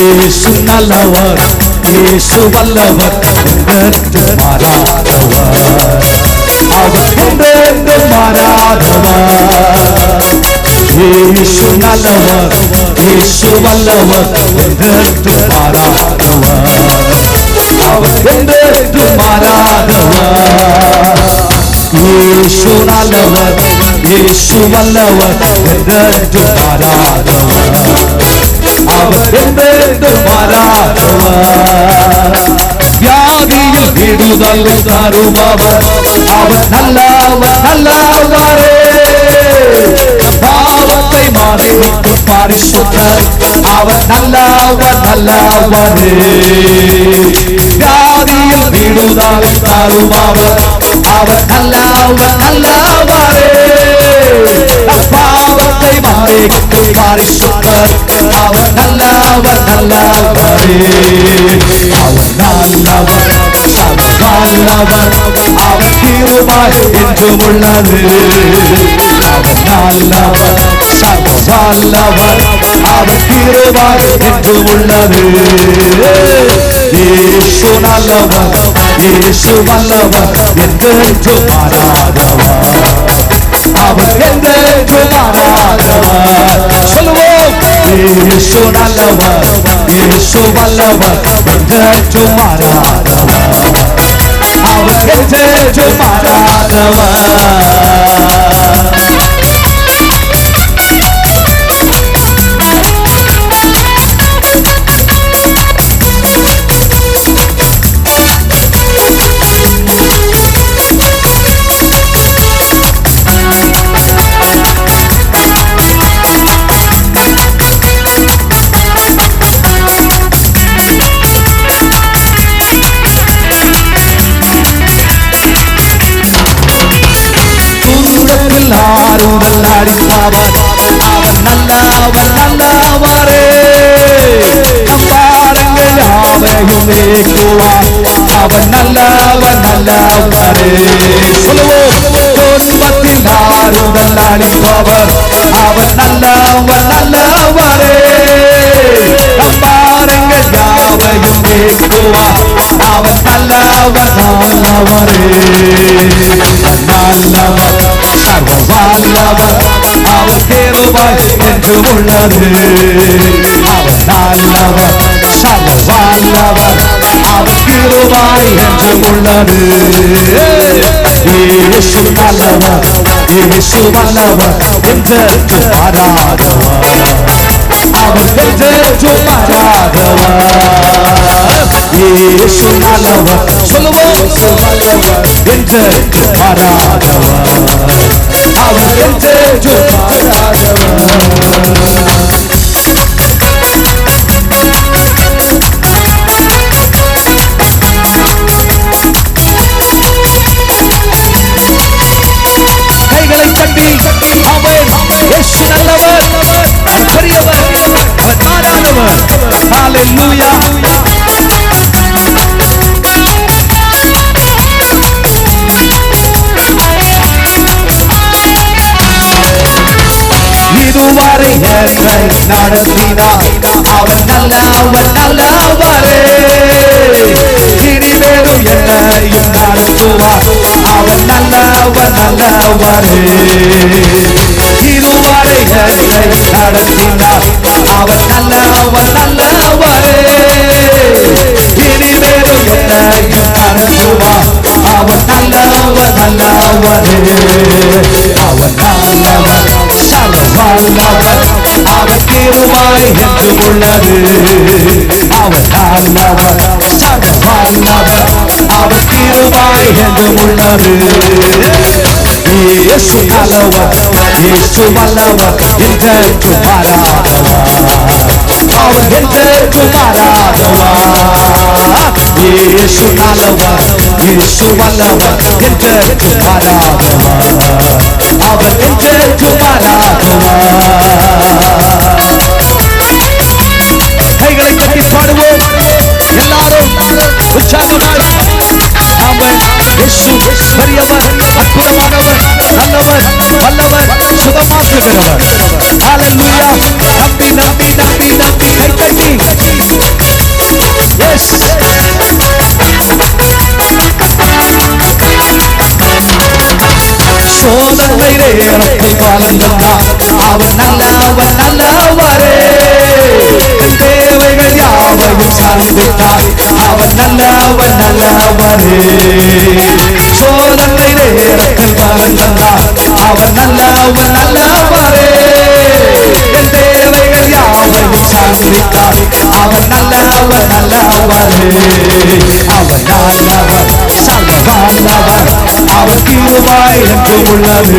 இயேசு நல்லவர், இயேசு வல்லவர், என்றென்று மாறாதவர். அவர் என்றென்று மாறாதவர். இயேசு நல்லவர், இயேசு வல்லவர், என்றென்று மாறாதவர். அவர் என்றென்று மாறாதவர். இயேசு நல்லவர், இயேசு வல்லவர், என்றென்று மாறாதவர். அவர் என்றென்று மாறாதவர். வியாதியில் விடுதல் தருபவர், அவர் நல்லவர் நல்லவரே. பாவத்தை மன்னித்து பரிசுத்தர், அவர் நல்லவர் நல்லவரே. வியாதியில் விடுதல் தருபவர், அவர் நல்லவர் நல்லவரே. பாவத்தை மன்னித்து பரிசுத்தர், அவர் நல்லவர் நல்லவரே. அவர் நல்லவர் சர்வவல்லவர், அவர் கிருபை என்றும் உள்ளது. அவர் நல்லவர் சர்வவல்லவர், அவர் கிருபை என்றும் உள்ளது. இயேசு நல்லவர், இயேசு வல்லவர், என்றென்றும் மாறாதவர். அவர் என்றென்றும் மாறாதவர். சொல்லுவோம், இயேசு நல்லவர், இயேசு வல்லவர், என்றென்றும் மாறாதவர். அவர் என்றென்றும் மாறாதவர். ஆறுதல் அளிப்பவர், அவர் நல்லவர் நல்லவரே. நம்பாருங்கள் யாவையும் நீக்குவார், அவர் நல்லவர் நல்லவரே. சொல்லுவோம், துன்பத்தில் ஆறுதல் அளிப்பவர், அவர் நல்லவர் நல்லவரே. நம்பாருங்கள் யாவையும் நீக்குவார், அவர் நல்லவர் நல்லவரே. நல்லவர் சர்வவல்லவர், அவர் கிருபை என்றும் உள்ளது. அவர் நல்லவர் சர்வவல்லவர், அவர் கிருபை என்றும் உள்ளது. இயேசு நல்லவர், இயேசு வல்லவர், என்றென்றும் மாறாதவர். அவர் என்றென்றும் மாறாதவர். இயேசு நல்லவர், சொல்லுவோம், வல்லவர், என்றென்றும் மாறாதவர். அவர் என்றென்றும் மாறாதவர். கைகளை தட்டி ஆமென். இயேசு நல்லவர், அவர் பெரியவர், அவர் மாறாதவர். ஹalleluya. இதுவரை என்னை நடத்தினார், அவர் நல்லவர் நல்லவரே. இனிமேலும் என்னையும் நடத்துவார், அவர் நல்லவர் நல்லவரே. இதுவரை என்னை நடத்தினார், அவர் நல்லவர் நல்லவரே. இனிமேலும் என்னையும் நடத்துவார், அவர் நல்லவர் நல்லவரே. அவர் நல்லவர் சர்வவல்லவர், அவர் கிருபை என்றும் உள்ளது. அவர் நல்லவர் சர்வவல்லவர், அவர் கிருபை என்றும் உள்ளது. இயேசு நல்லவர், இயேசு வல்லவர், என்றென்றும் மாறாதவர். அவர் என்றென்றும் மாறாதவர். இயேசு நல்லவர், இயேசு வல்லவர், என்றென்றும் மாறாதவர். அவர் என்றென்றும் மாறாதவர். கைகளை தட்டி பாடுவோம் எல்லாரும் உற்சாகமாய். ஆமென். இயேசு பெரியவர், அற்புதமானவர், நல்லவர், வல்லவர், சுகமாக்குகிறவர். ஹalleluya. நம்பி நம்பி நம்பி நம்பி கை தட்டி சோதனை நேரத்தில் மறந்தார் அவர் நல்லவர் நல்லவரே. என் தேவைகள் யாவையும் சந்தித்தார் அவர் நல்லவர் நல்லவரே. அவர் நல்லவர் சர்வவல்லவர் அவர் கிருபை என்றும் உள்ளது.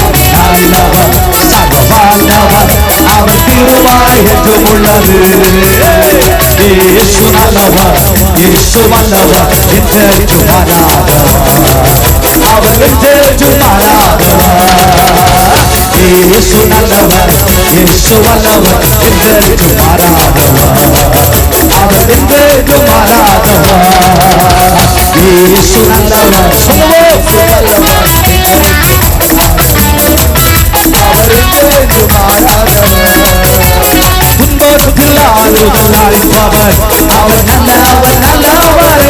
அவர் நல்லவர் சர்வவல்லவர் அவர் கிருபை என்றும் உள்ளது. இயேசு நல்லவர் இயேசு வல்லவர் என்றென்றும் மாறாதவர். அவர் என்றென்றும் மாறாதவர். இயேசு நல்லவர் இயேசு வல்லவர் என்றென்றும் மாறாதவர். அவர் என்றென்றும் மாறாதவர். இயேசு நல்லவர் சொல்லுவோம். அவர் என்றென்றும் மாறாதவர். துன்பத்தில் ஆறுதல் அளிப்பவர் அவர் நல்லவர் நல்லவரே.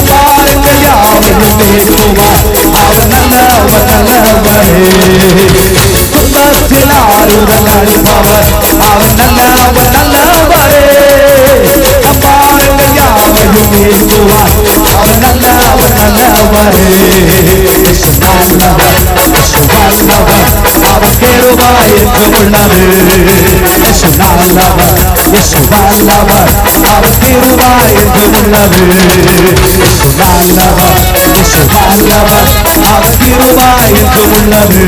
பாருங்கள் யாவையும் தேடுவார் அவர் நல்லவர் நல்லவரே. துன்பத்தில் ஆறுதல் அளிப்பவர் அவர் நல்லவர் நல்லவரே. பாருங்கள் யாவையும் தேடுவார் அவர் நல்லவர் நல்லவரே. நல்லவர் வல்லவர் அவர் கிருபை என்றும் உள்ளது. இயேசு நல்லவர் இயேசு வல்லவர் அவர் கிருபை என்றும் உள்ளது. இயேசு நல்லவர் இயேசு வல்லவர் அவர் கிருபை என்றும் உள்ளது.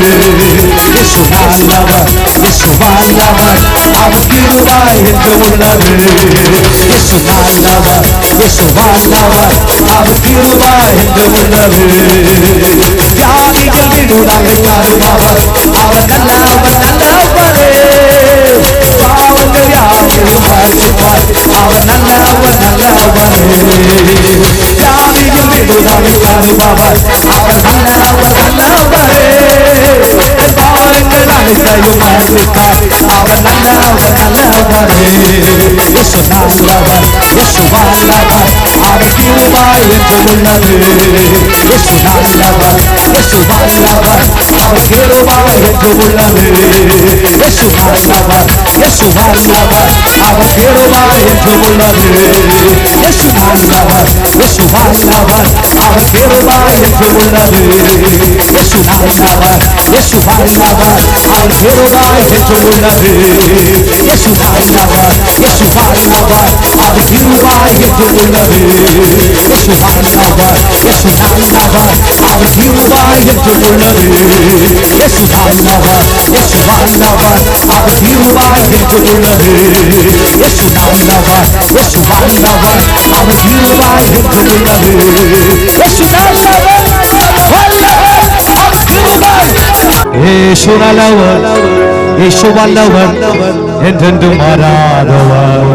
இயேசு நல்லவர் இயேசு வல்லவர் அவர் கிருபை என்றும் உள்ளது. இயேசு நல்லவர் இயேசு வல்லவர் அவர் கிருபை என்றும் உள்ளது. வியாதிகள் விடுதலை தருபவர் அவர் நல்லவர் நல்லவரே. பாவங்கள் யாவையும் மன்னிப்பார் அவர் நல்லவர் நல்லவரே. வியாதிகள் விடுதலை தருபவர் அவர் நல்லவர் நல்லவரே. பாவங்கள் அனைத்தையும் மன்னிப்பார் அவர் நல்லவர் நல்லவரே. இயேசு நல்லவர் இயேசு வல்லவர் அவர் கிருபை என்றும் உள்ளது. இயேசு நல்லவர் இயேசு வல்லவர் அவர் கிருபை என்றும் உள்ளது. இயேசு நல்லவர் இயேசு வல்லவர் அவர் கிருபை என்றும் உள்ளது. இயேசு நல்லவர் இயேசு வல்லவர் அவர் கிருபை என்றும் உள்ளது. இயேசு நல்லவர் இயேசு வல்லவர் அவர் கிருபை என்றும் உள்ளது. இயேசு நல்லவர் இயேசு வல்லவர் அவர் கிருபை என்றும் உள்ளது. இயேசு நல்லவர் இயேசு வல்லவர் அவர் கிருபை என்றும் உள்ளது. இயேசு நல்லவர் இயேசு வல்லவர் அவர் கிருபை என்றும் உள்ளது. இயேசு நல்லவர் இயேசு வல்லவர் அவர் கிருபை என்றும் உள்ளது. இயேசு நல்லவர் வல்லவர் அவர் கிருபை. இயேசு நல்லவர் இயேசு வல்லவர் என்றென்றும் மாறாதவர்.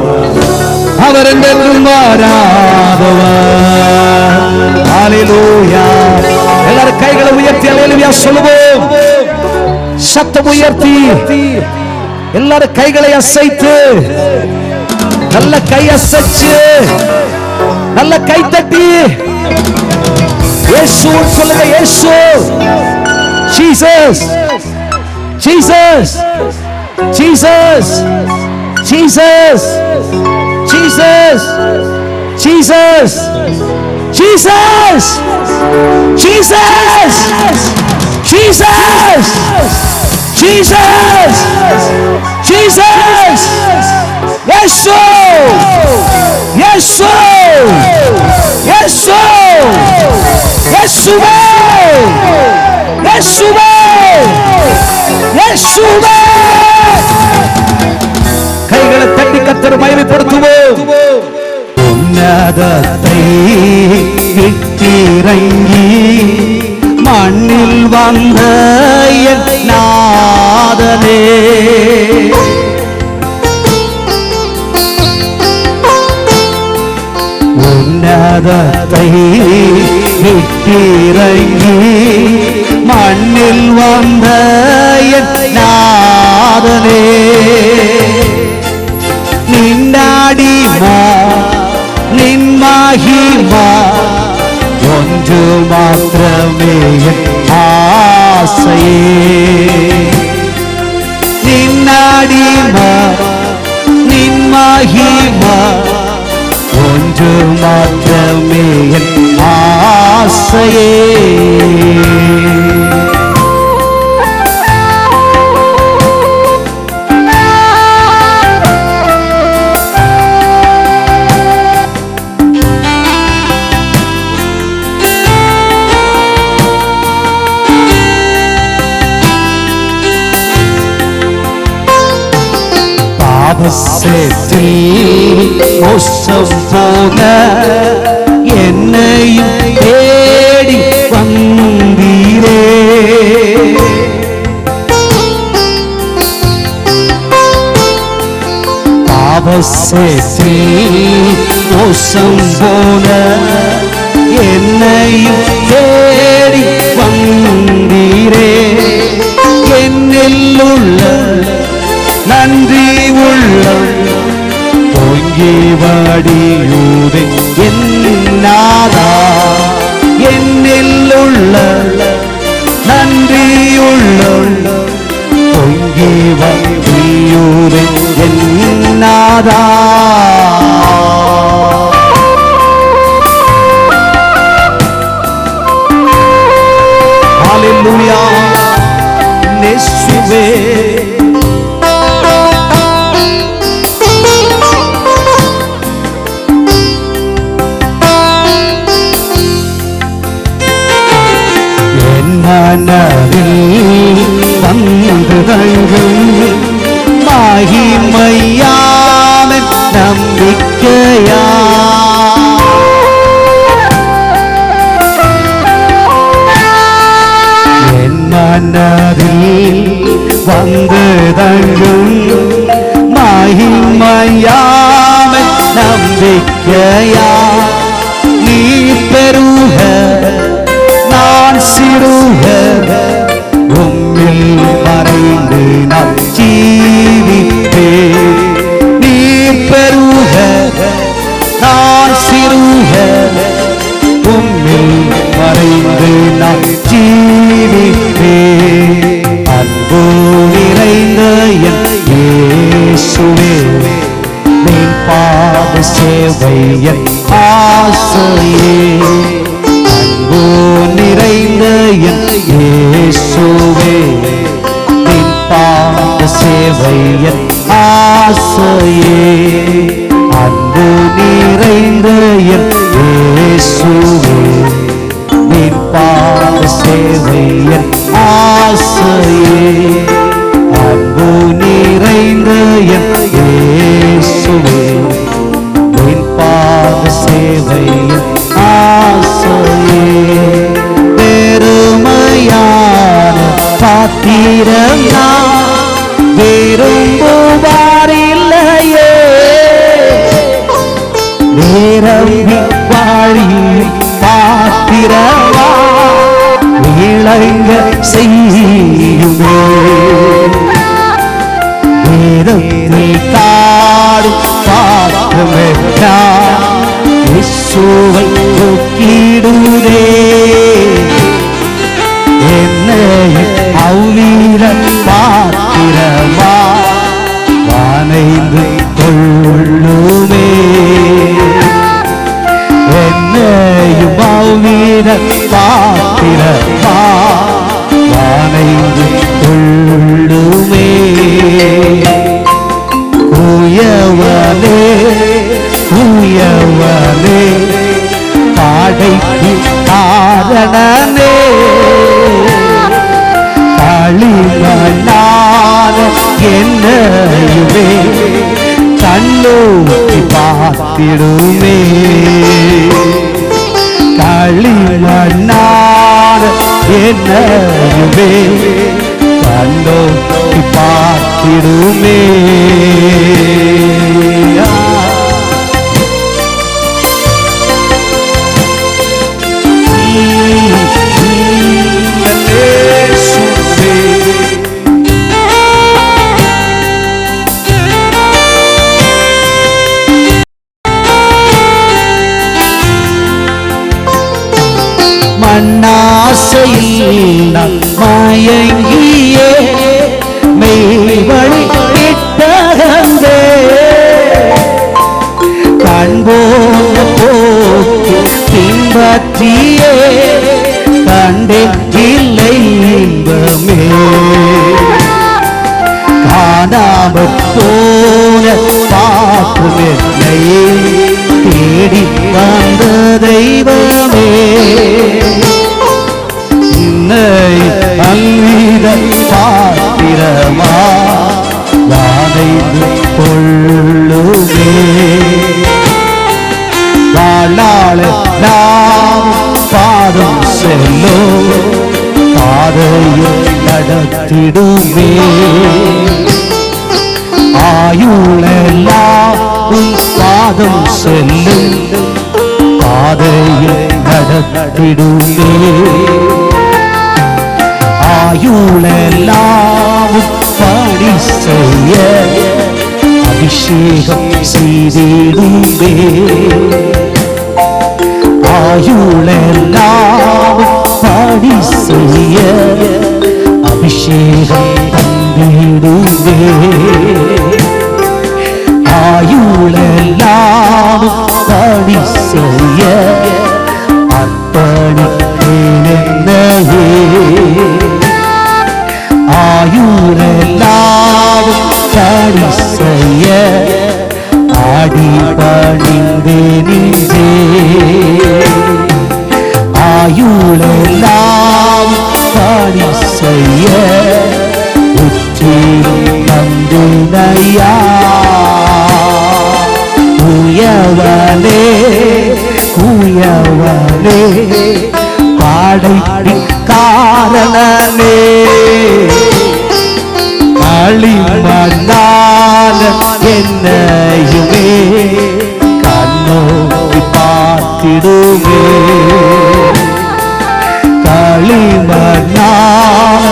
அவர் என்றென்றும் மாறாதவர். ஹல்லேலூயா. எல்லாரும் கைகளை உயர்த்தி ஹல்லேலூயா சொல்லுவோம். சத்தம் உயர்த்தி எல்லாரும் கைகளை அசைத்து நல்ல கை அசைச்சு நல்ல கை தட்டி இயேசு சொல்லுங்க. இயேசு Jesus Jesus Jesus Jesus Jesus Jesus Jesus Jesus Jesus Jesus Jesus இயேசு இயேசு இயேசு இயேசுவே இயேசுவே இயேசுவே. கைகளை தட்டி கர்த்தரை மகிமைப்படுத்துவோம். உன்னதத்தை விட்டிறங்கி மண்ணில் வந்த என் நாதனே, உன்னதத்தை விட்டிறங்கி மண்ணில் வந்த என் நாதனே, நின்னாடிமா நின் மகிமா ஒன்று மாத்திரமே ஆசையே, நின்னாடிமா நின் மகிமா ஒன்று மாத்திரமே என் ஆசையே. மோசம் போன என்னையும் தேடி வந்தீரே. மோசம் போன என்னையும் தேடி வந்தீரே. என்னில் உள்ள நன்றி உள்ளம் பொங்கி வடியுதே என்னாதா. என்னில் உள்ள நன்றி உள்ளம் பொங்கி வடியுதே என்னாதா. ஹல்லேலூயா இயேசுவே. மனதில் வந்து தங்கும் மகிமையான நம்பிக்கையா. என் மனதில் வந்து தங்கும் மகிமையான நம்பிக்கையா. நீ பெருக நான் சிறுக உம்மில் மறைந்து நான் ஜீவிப்பேன். நீ பெருக நான் சிறுக உம்மில் மறைந்து நான் ஜீவிப்பேன். அன்பு நிறைந்த என் இயேசுவே நீர் பாத சேவை என் ஆசையே. அன்பு நிறைந்த என் இயேசுவே நின் பாத சேவை என் ஆசையே. அன்பு நிறைந்த என் இயேசுவே நின் பாத சேவை என் ஆசையே. அன்பு நிறைந்த என் இயேசுவே நின் பாத சேவை என் ஆசையே. பெருமையான பாத்திரம் நான் விரும்புவாரில்லையே. நிரம்பி வாழி பாத்திரமா விளங்க செய்யுமே. வேதனை காடும் பாத்திரமே இயேசுவை நோக்கிடுதே. என்னையும் அவ்வீர பாத்திரமா வானைந்து கொள்ளுமே. என்னையும் அவ்வீர பாத்திரமா வானைந்து கொள்ளுமே. உயவனே உயவனே பாடைக்கு காரணனே. களிமண்ணான என்னையுமே கண்ணோக்கி பார்த்திடுமே. களிமண்ணான என்னையுமே கண்ணோக்கி பார்த்திடுமே. மண்ணாசையில் மயங்கியே மெய்வழி விட்ட போல காக்கும் என்னை தேடி வந்த தெய்வமே என்னை அல்வித பாத்திரமா வானைந்து கொள்ளுமே வாழாள நாம் பாதம் செல்லோ பாதையில் நடத்திடுமே ஆயுளெல்லாம் பாதம் செல்லும் பாதையில் நடத்திடுமே ஆயுளெல்லாம் பணி செய்ய அபிஷேகம் செய்திடுமே ஆயுளெல்லாம் பணி செய்ய அபிஷேகம் தந்திடுமே ஆயுளெல்லாம் பணி செய்ய அர்ப்பணித்தேனே ஆயுளெல்லாம் பணி செய்ய ஆடி பணிந்தேனே ஆயுளெல்லாம் பணி செய்ய உச்சி தந்தினையா குயவனே குயவனே பாடை காரணனே களிமண்ணான என்னையுமே கண்ணோக்கி பார்த்திடுமே களிமண்ணான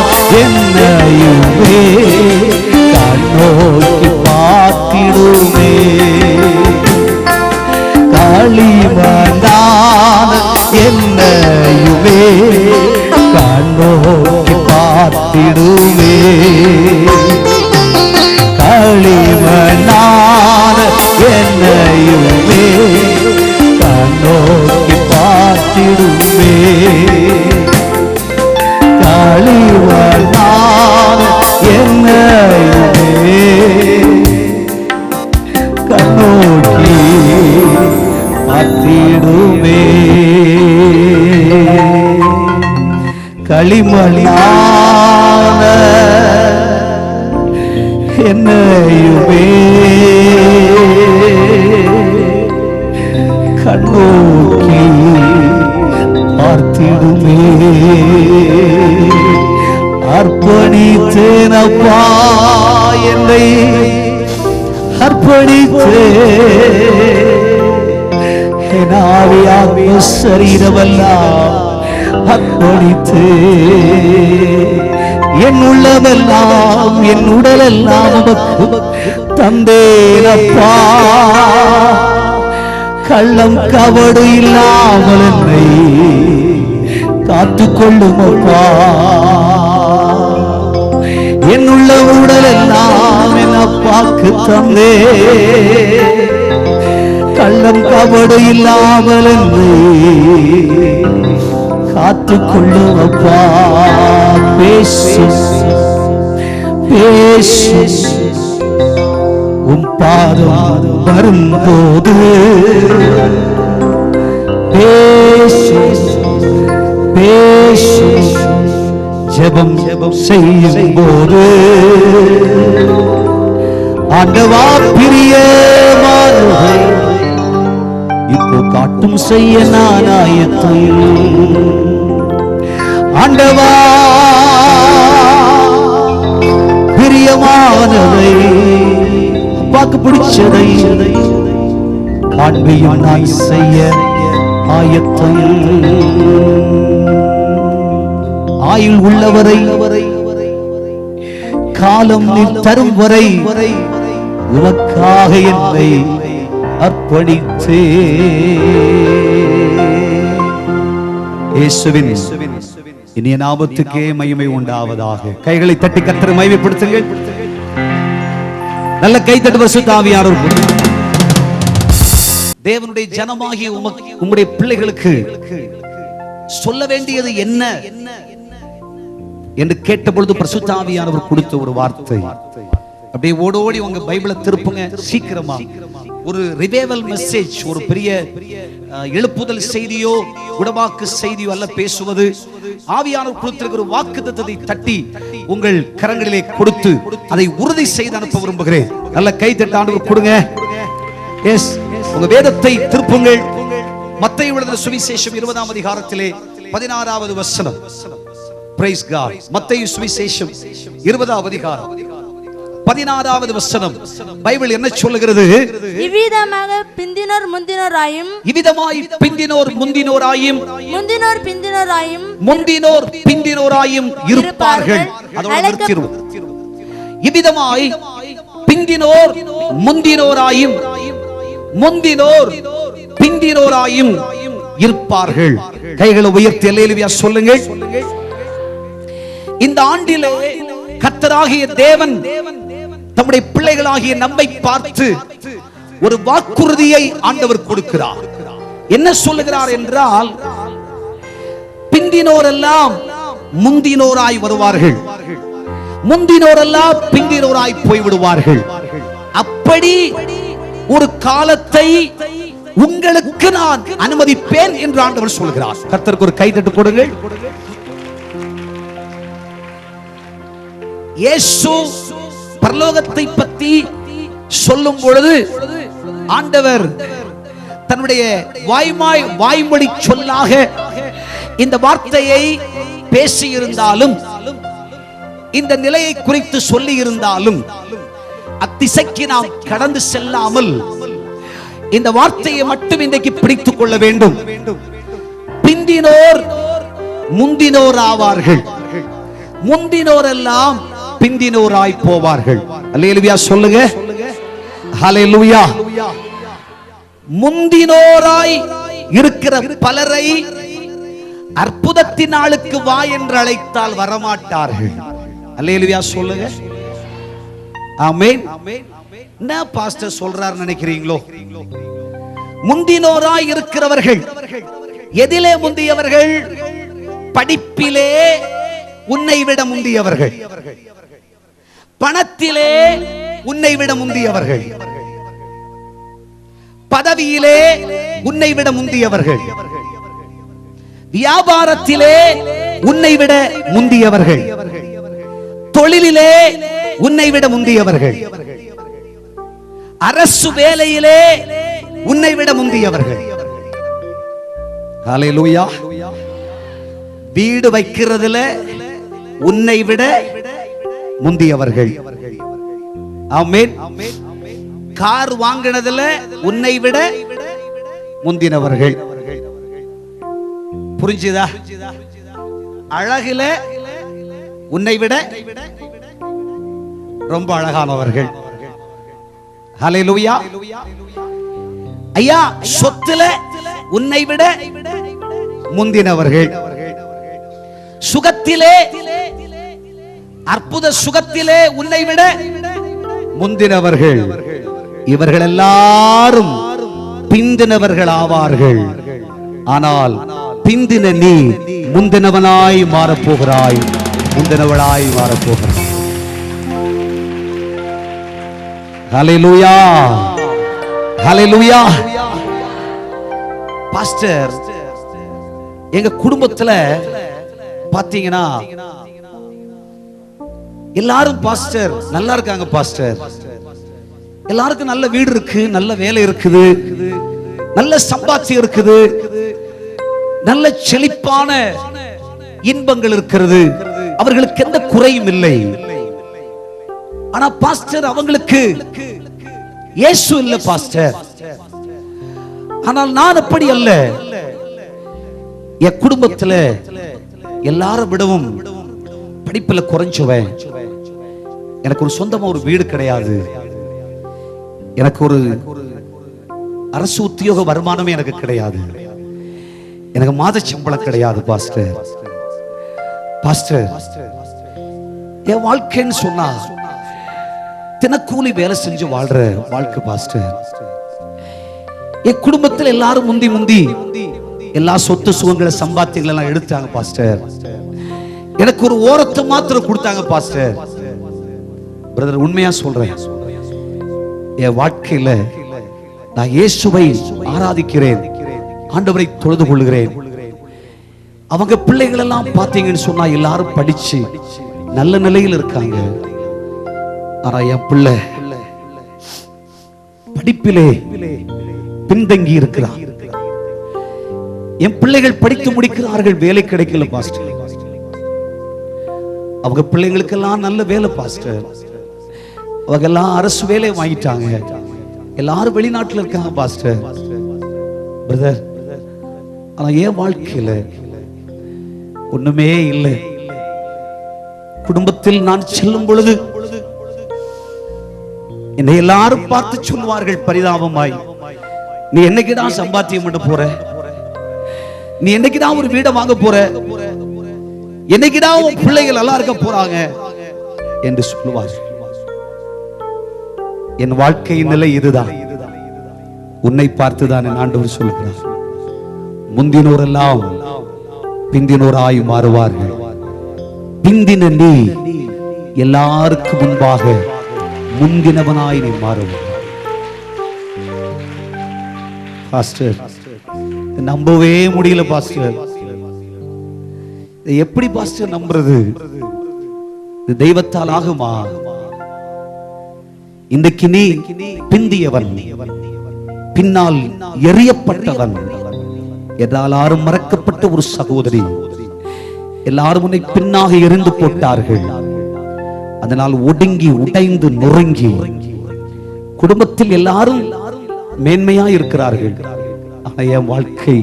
என்னையுமே கண்ணோக்கி பார்த்திடுமே களிமண்ணான என்னையுமே கண்ணோக்கி பார்த்திடுமே களிமண்ணான என்னையுமே கண்ணோக்கி பார்த்திடுமே களிமண்ணான என்னையுமே கண்ணோக்கி பார்த்திடுமே களிமண்ணான என்னையுமே கண்ணோக்கி பார்த்திடுமே அர்ப்பணித்தேனப்பா என்னை அர்ப்பணித்தே என் ஆவியாத்ம சரீரமெல்லாம் அர்ப்பணித்தே என் உள்ளமெல்லாம் என் உடலெல்லாம் உமக்கு தந்தேனப்பா கள்ளம் கவடு இல்லாமல் என்னை காத்துக்கொள்ளும் அப்பா என் உள்ள உடலெல்லாம் என் அப்பாக்கு தந்தே கள்ளம் கவடு இல்லாமல் என்னை காத்துக்கொள்ளும் அப்பா பேசு பேசு உம் பாதம் வரும்போது பேசு பேசு ஜெபம் செய்யும் போது ஆண்டவா பிரியமானவரே இப்போ காட்டும் செய்ய நான் ஆயத்தம் ஆண்டவா பிரியமானதை அப்பாக்கு பிடிச்சதை காண்பியும் நான் செய்ய ஆயத்தம் ஆயுள் உள்ளவரை காலம் நீ தரும் வரை உனக்காக என்னை அர்ப்பணித்தே இயேசுவின் இனிய நாமத்துக்கே மகிமை உண்டாவதாக. கைகளை தட்டி கர்த்தரை மகிமைப்படுத்துங்கள். நல்ல கை தட்டு பரிசுத்த ஆவியானவர். தேவனுடைய ஜனமாகிய உம்முடைய பிள்ளைகளுக்கு சொல்ல வேண்டியது என்ன என்று கேட்டபொழுது பரிசுத்த ஆவியானவர் கொடுத்த ஒரு வார்த்தை, அப்படியே ஓடோடி உங்க பைபிளை திருப்புங்க சீக்கிரமா. ஒரு ரிவைவல் மெசேஜ், ஒரு பெரிய எழுப்புதல் செய்தியோ குணமாக்கு செய்தியோ அல்ல பேசுவது. ஆவியானவர் கொடுத்திருக்கிற ஒரு வாக்குத்தத்தத்தை தட்டி உங்கள் கரங்களிலே கொடுத்து அதை உறுதி செய்து அனுப்ப விரும்புகிறேன். நல்ல கை தட்ட ஆண்டவர் கொடுங்க. எஸ், உங்க வேதத்தை திருப்புங்கள். மத்தேயு எழுதின சுவிசேஷம் 20ஆம் அதிகாரத்திலே 16வது வசனம். Praise God. மத்தேயு சுவிசேஷம் 20ஆம் அதிகாரம் 16வது வசனம். பைபிள் என்ன சொல்லுகிறது? இவ்விதமாக பிந்தினோர் முந்தினோராயும், இவ்விதமாய் பிந்தினோர் முந்தினோராயும், முந்தினோர் பிந்தினோராயும், முந்தினோர் பிந்தினோராயும் இருப்பார்கள். அதோட நிறுத்திடுவோம். இவ்விதமாய் பிந்தினோர் முந்தினோராயும், முந்தினோர் பிந்தினோராயும் இருப்பார்கள். கைகளை உயர்த்தி அல்லேலூயா சொல்லுங்கள். இந்த ஆண்டிலே கர்த்தராகிய தேவன் தம்முடைய பிள்ளைகளாகிய நம்மை பார்த்து ஒரு வாக்குறுதியை ஆண்டவர் கொடுக்கிறார். என்ன சொல்லுகிறார் என்றால், பிந்தினோரெல்லாம் முந்தினோராய் வருவார்கள், முந்தினோரெல்லாம் பிந்தினோராய் போய்விடுவார்கள். அப்படி ஒரு காலத்தை உங்களுக்கு நான் அனுமதிப்பேன் என்று ஆண்டவர் சொல்கிறார். கர்த்தருக்கு ஒரு கைதட்டு கொடுங்கள். இயேசு பரலோகத்தை பற்றி சொல்லும் பொழுது ஆண்டவர் தன்னுடைய வாய்மொழி சொல்லாக இந்த வார்த்தையை பேசி இருந்தாலும், இந்த நிலையை குறித்து சொல்லி இருந்தாலும், அத்திசைக்கு நாம் கடந்து செல்லாமல் இந்த வார்த்தையை மட்டும் இன்றைக்கு பிடித்துக் கொள்ள வேண்டும். பிந்தினோர் முந்தினோர் ஆவார்கள், முந்தினோரெல்லாம் பிந்தினோராய் போவார்கள். அல்லேலூயா சொல்லுங்க. ஹல்லேலூயா. முந்தினோராய் இருக்கிற பலரை அற்புதத்தின் நாளுக்கு வா என்று அழைத்தால் வரமாட்டார்கள். அல்லேலூயா சொல்லுங்க. ஆமென். என்ன பாஸ்டர் சொல்றார் நினைக்கிறீங்களோ? முந்தினோராய் இருக்கிறவர்கள் எதிலே முந்தியவர்கள்? படிப்பிலே உன்னை விட முந்தியவர்கள், பணத்திலே உன்னை விட முந்தியவர்கள், பதவியிலே உன்னை விட முந்தியவர்கள், வியாபாரத்திலே உன்னை விட முந்தியவர்கள், தொழிலிலே உன்னை விட முந்தியவர்கள், அரசு வேலையிலே உன்னை விட முந்தியவர்கள். ஹல்லேலூயா. வீடு வைக்கிறதுல உன்னை விட முந்தியவர்கள். ஆமென். கார் வாங்கினதுல உன்னை விட முந்தினவர்கள். புரிஞ்சுதா? அழகுல உன்னை விட ரொம்ப அழகானவர்கள். ஹல்லேலூயா. ஐயா, சொத்துல உன்னை விட முந்தினவர்கள், சுகத்திலே அற்புத சுகத்திலே உன்னை விட முந்தினவர்கள். இவர்கள் எல்லாரும் பிந்தினவர்கள் ஆவார்கள். ஆனால் பிந்தின நீ முந்தினவனாய் மாறப்போகிறாய், முந்தினவளாய் மாறப்போகிறாய். ஹல்லேலூயா. ஹல்லேலூயா. பாஸ்டர், எங்க குடும்பத்துல பாத்தீங்கன்னா எல்லாரும் பாஸ்டர் நல்லா இருக்காங்க. பாஸ்டர், எல்லாருக்கும் நல்ல வீடு இருக்கு, நல்ல வேலை இருக்குது, நல்ல சம்பாத்தியம் இருக்குது, நல்ல செழிப்பான இன்பங்கள் இருக்கிறது, அவர்களுக்கு எந்த குறையும் இல்லை. ஆனா பாஸ்டர், அவங்களுக்கு இயேசு இல்ல பாஸ்டர். ஆனால் நான் அப்படி அல்ல. என் குடும்பத்துல எல்லாரும் விடவும் படிப்புல குறைஞ்சுவேன். எனக்கு ஒரு சொந்தமா ஒரு வீடு கிடையாது. எனக்கு ஒரு அரசு உத்தியோக வருமானமே எனக்கு கிடையாது. எனக்கு மாத சம்பளம் கிடையாது பாஸ்டர். பாஸ்டர், என் வாழ்க்கைன்னு சொன்னா தினக்கூலி வேலை செஞ்சு வாழ்ற வாழ்க்கை பாஸ்டர். என் குடும்பத்தில் எல்லாரும் முந்தி முந்தி எல்லா சொத்து சுகங்களை சம்பாத்தியங்களை எல்லாம் எடுத்தாங்க பாஸ்டர். எனக்கு ஒரு ஓரத்தை மாத்திரம் கொடுத்தாங்க பாஸ்டர். பிரதர், உண்மையா சொல்றேன், என் வாழ்க்கையில நான் இயேசுவை ஆராதிக்கிறேன், ஆண்டவரை தொழுது கொள்கிறேன். அவங்க பிள்ளைகள் எல்லாம் பாத்தீங்கன்னு சொன்னா எல்லாரும் படிச்சு நல்ல நிலையில் இருக்காங்க. ஆனா என் பிள்ளை படிப்பிலே பின்தங்கி இருக்கிறார். என் பிள்ளைகள் படித்து முடிக்கிறார்கள், வேலை கிடைக்கல பாஸ்டர். அவங்க பிள்ளைங்களுக்கெல்லாம் நல்ல வேலை பாஸ்டர், அவங்க எல்லாம் அரசு வேலை வாங்கிட்டாங்க, எல்லாரும் வெளிநாட்டுல இருக்காங்க பாஸ்டர். பிரதர், ஆனா என் வாழ்க்கையில ஒண்ணுமே இல்லை. குடும்பத்தில் நான் செல்லும் பொழுது என்னை எல்லாரும் பார்த்து சொல்வார்கள் பரிதாபமாய், நீ என்னைக்குதான் சம்பாத்தியம் பண்ண போற, நீ என்னைக்குதான் ஒரு வீடை வாங்க போற, என்னைக்குதான் உன் பிள்ளைகள் நல்லா இருக்க போறாங்க என்று சொல்லுவார்கள். என் வாழ்க்கையின் நிலை இதுதான். உன்னை பார்த்துதான் என் ஆண்டவர் சொல்கிறார், முந்தினோர் எல்லாம் பிந்தினோராய் மாறுவார்கள், பிந்தின நீ எல்லாருக்கும் முன்பாக முந்தினவனாய் நீ மாறுவார். பாஸ்டர், நம்பவே முடியல பாஸ்டர். எப்படி பாஸ்டர் நம்புறது? இது தெய்வத்தால் ஆகுமா? இன்றைக்கு நீ பிந்தியவன், பின்னால் எறியப்பட்டவன், எல்லாரும் மறக்கப்பட்ட ஒரு சகோதரி. எல்லாரும் உன்னை பின்னாக எறிந்து போட்டார்கள். அதனால் ஒடுங்கி உடைந்து நொறுங்கி குடும்பத்தில் எல்லாரும் மேன்மையா இருக்கிறார்கள். என் வாழ்க்கை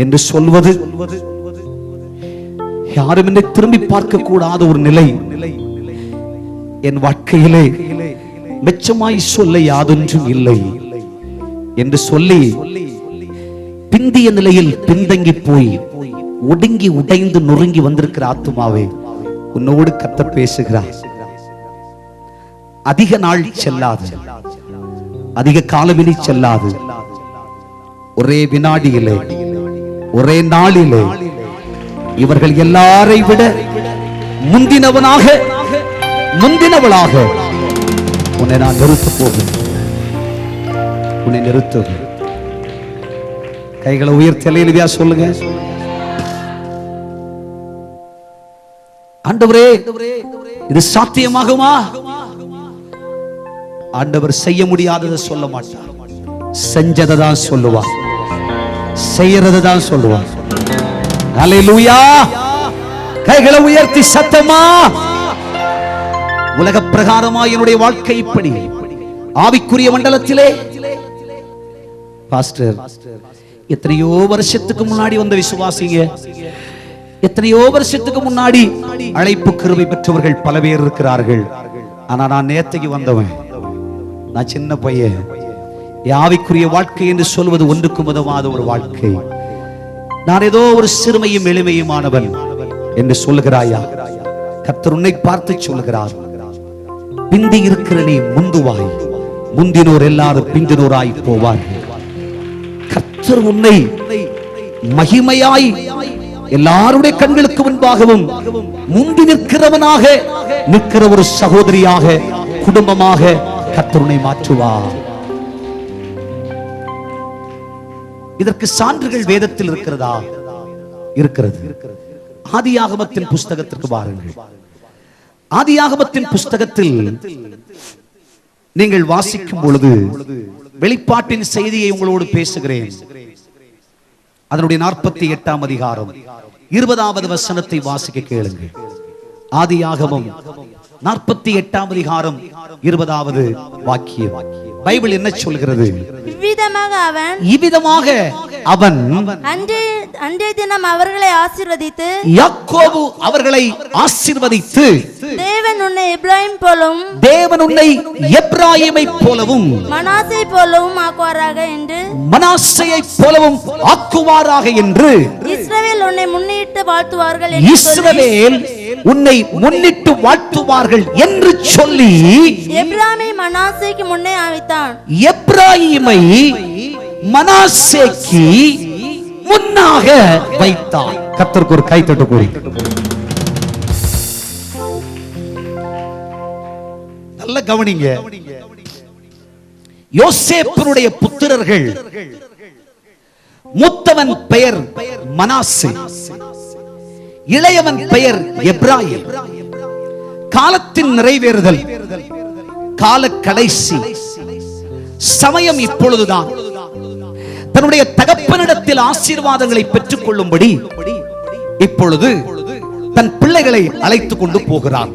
என்று சொல்வது யாரும் என்னை திரும்பி பார்க்க கூடாத ஒரு நிலை. என் வாழ்க்கையிலே மெச்சமாய் சொல்ல யாதொன்றும் இல்லை என்று சொல்லி பிந்திய நிலையில் பின்தங்கி போய் ஒடுங்கி உடைந்து நொறுங்கி வந்திருக்கிற ஆத்துமாவே, உன்னோடு கர்த்தர் பேசுகிறார். அதிக நாள் செல்லாது, அதிக காலவினை செல்லாது, ஒரே வினாடியிலே, ஒரே நாளிலே இவர்கள் எல்லாரை விட முந்தினவனாக, முந்தினவளாக உன்னை நான் நிறுத்த போகிறேன். உன்னை நிறுத்துவேன். கைகளை உயர்த்தி அல்லேலூயா சொல்லுங்க. ஆண்டவரே, இது சாத்தியமாகுமா? ஆண்டவர் செய்ய முடியாததை சொல்ல மாட்டார், செஞ்சதை தான் சொல்லுவார், செய்யறதை தான் சொல்லுவார். அல்லேலூயா. கைகளை உயர்த்தி சத்தமா, உலக பிரகாரமாய் என்னுடைய வாழ்க்கை இப்படி, ஆவிக்குரிய மண்டலத்திலே பாஸ்டர் எத்தனையோ வருஷத்துக்கு முன்னாடி வந்த விசுவாசிங்க, எத்தனையோ வருஷத்துக்கு முன்னாடி அழைப்பு கிருபை பெற்றவர்கள் பல பேர் இருக்கிறார்கள். ஆனா நான் நேத்தைக்கு வந்தவன், நான் சின்ன பையன். ஆவிக்குரிய வாழ்க்கை என்று சொல்வது ஒன்றுக்கும் உதவாத ஒரு வாழ்க்கை. நான் ஏதோ ஒரு சிறுமையும் எளிமையுமானவன் என்று சொல்லுகிறாயா? கர்த்தர் உன்னை பார்த்து சொல்லுகிறார், பிந்தி இருக்கிற நீ முந்துவாய், முந்தினோர் எல்லாரும் பிந்தினோராய் போவார்கள். கர்த்தர் உன்னை மகிமையாய் எல்லாருடைய கண்களுக்கு முன்பாகவும் முந்தி நிற்கிறவனாக, நிற்கிற ஒரு சகோதரியாக, குடும்பமாக கர்த்தர் உன்னை மாற்றுவார். இதற்கு சான்றுகள் வேதத்தில் இருக்கிறதா? இருக்கிறது. ஆதியாகமத்தின் புஸ்தகத்திற்கு வாருங்கள். ஆதியாகமத்தின் புஸ்தகத்தில் நீங்கள் வாசிக்கும் பொழுது வெளிப்பாட்டின் செய்தியை உங்களோடு பேசுகிறேன். அதனுடைய 48ஆம் அதிகாரம் 20வது வசனத்தை வாசிக்க கேளுங்கள். ஆதியாகமம் 48ஆம் அதிகாரம் 20வது வாக்கியம். பைபிள் என்ன சொல்கிறது? இவ்விதமாக அவன் அன்றைய தினம் அவர்களை ஆசீர்வதித்து, யாக்கோபு அவர்களை ஆசீர்வதித்து, தேவன் உன்னை எப்ராயிம் போலவும், தேவன் உன்னை எப்ராயிமை போலவும், மனாசே போலவும் ஆக்குவாராக என்று, மனாசேயை போலவும் ஆக்குவாராக என்று, இஸ்ரவேல் உன்னை முன்னிட்டு வாழ்த்துவார்கள், இஸ்ரவேல் உன்னை முன்னிட்டு வாழ்த்துவார்கள் என்று சொல்லி எப்ராமை மனாசேக்கு முன்னே ஆவித்தான். எப்ராயிமை மனாசேக்கு முன்னாக வைத்தான். கர்த்தருக்கு ஒரு கைத்தட்டு கூறி நல்ல கவனிங்க. யோசேப்பினுடைய புத்திரர்கள், மூத்தவன் பெயர் மனாசே, இளையவன் பெயர் எப்ராயிம். காலத்தின் நிறைவேறுதல், கால கடைசி சமயம் இப்பொழுதுதான். தன்னுடைய தகப்பனிடத்தில் ஆசீர்வாதங்களை பெற்றுக் கொள்ளும்படி இப்பொழுது தன் பிள்ளைகளை அழைத்துக் கொண்டு போகிறார்.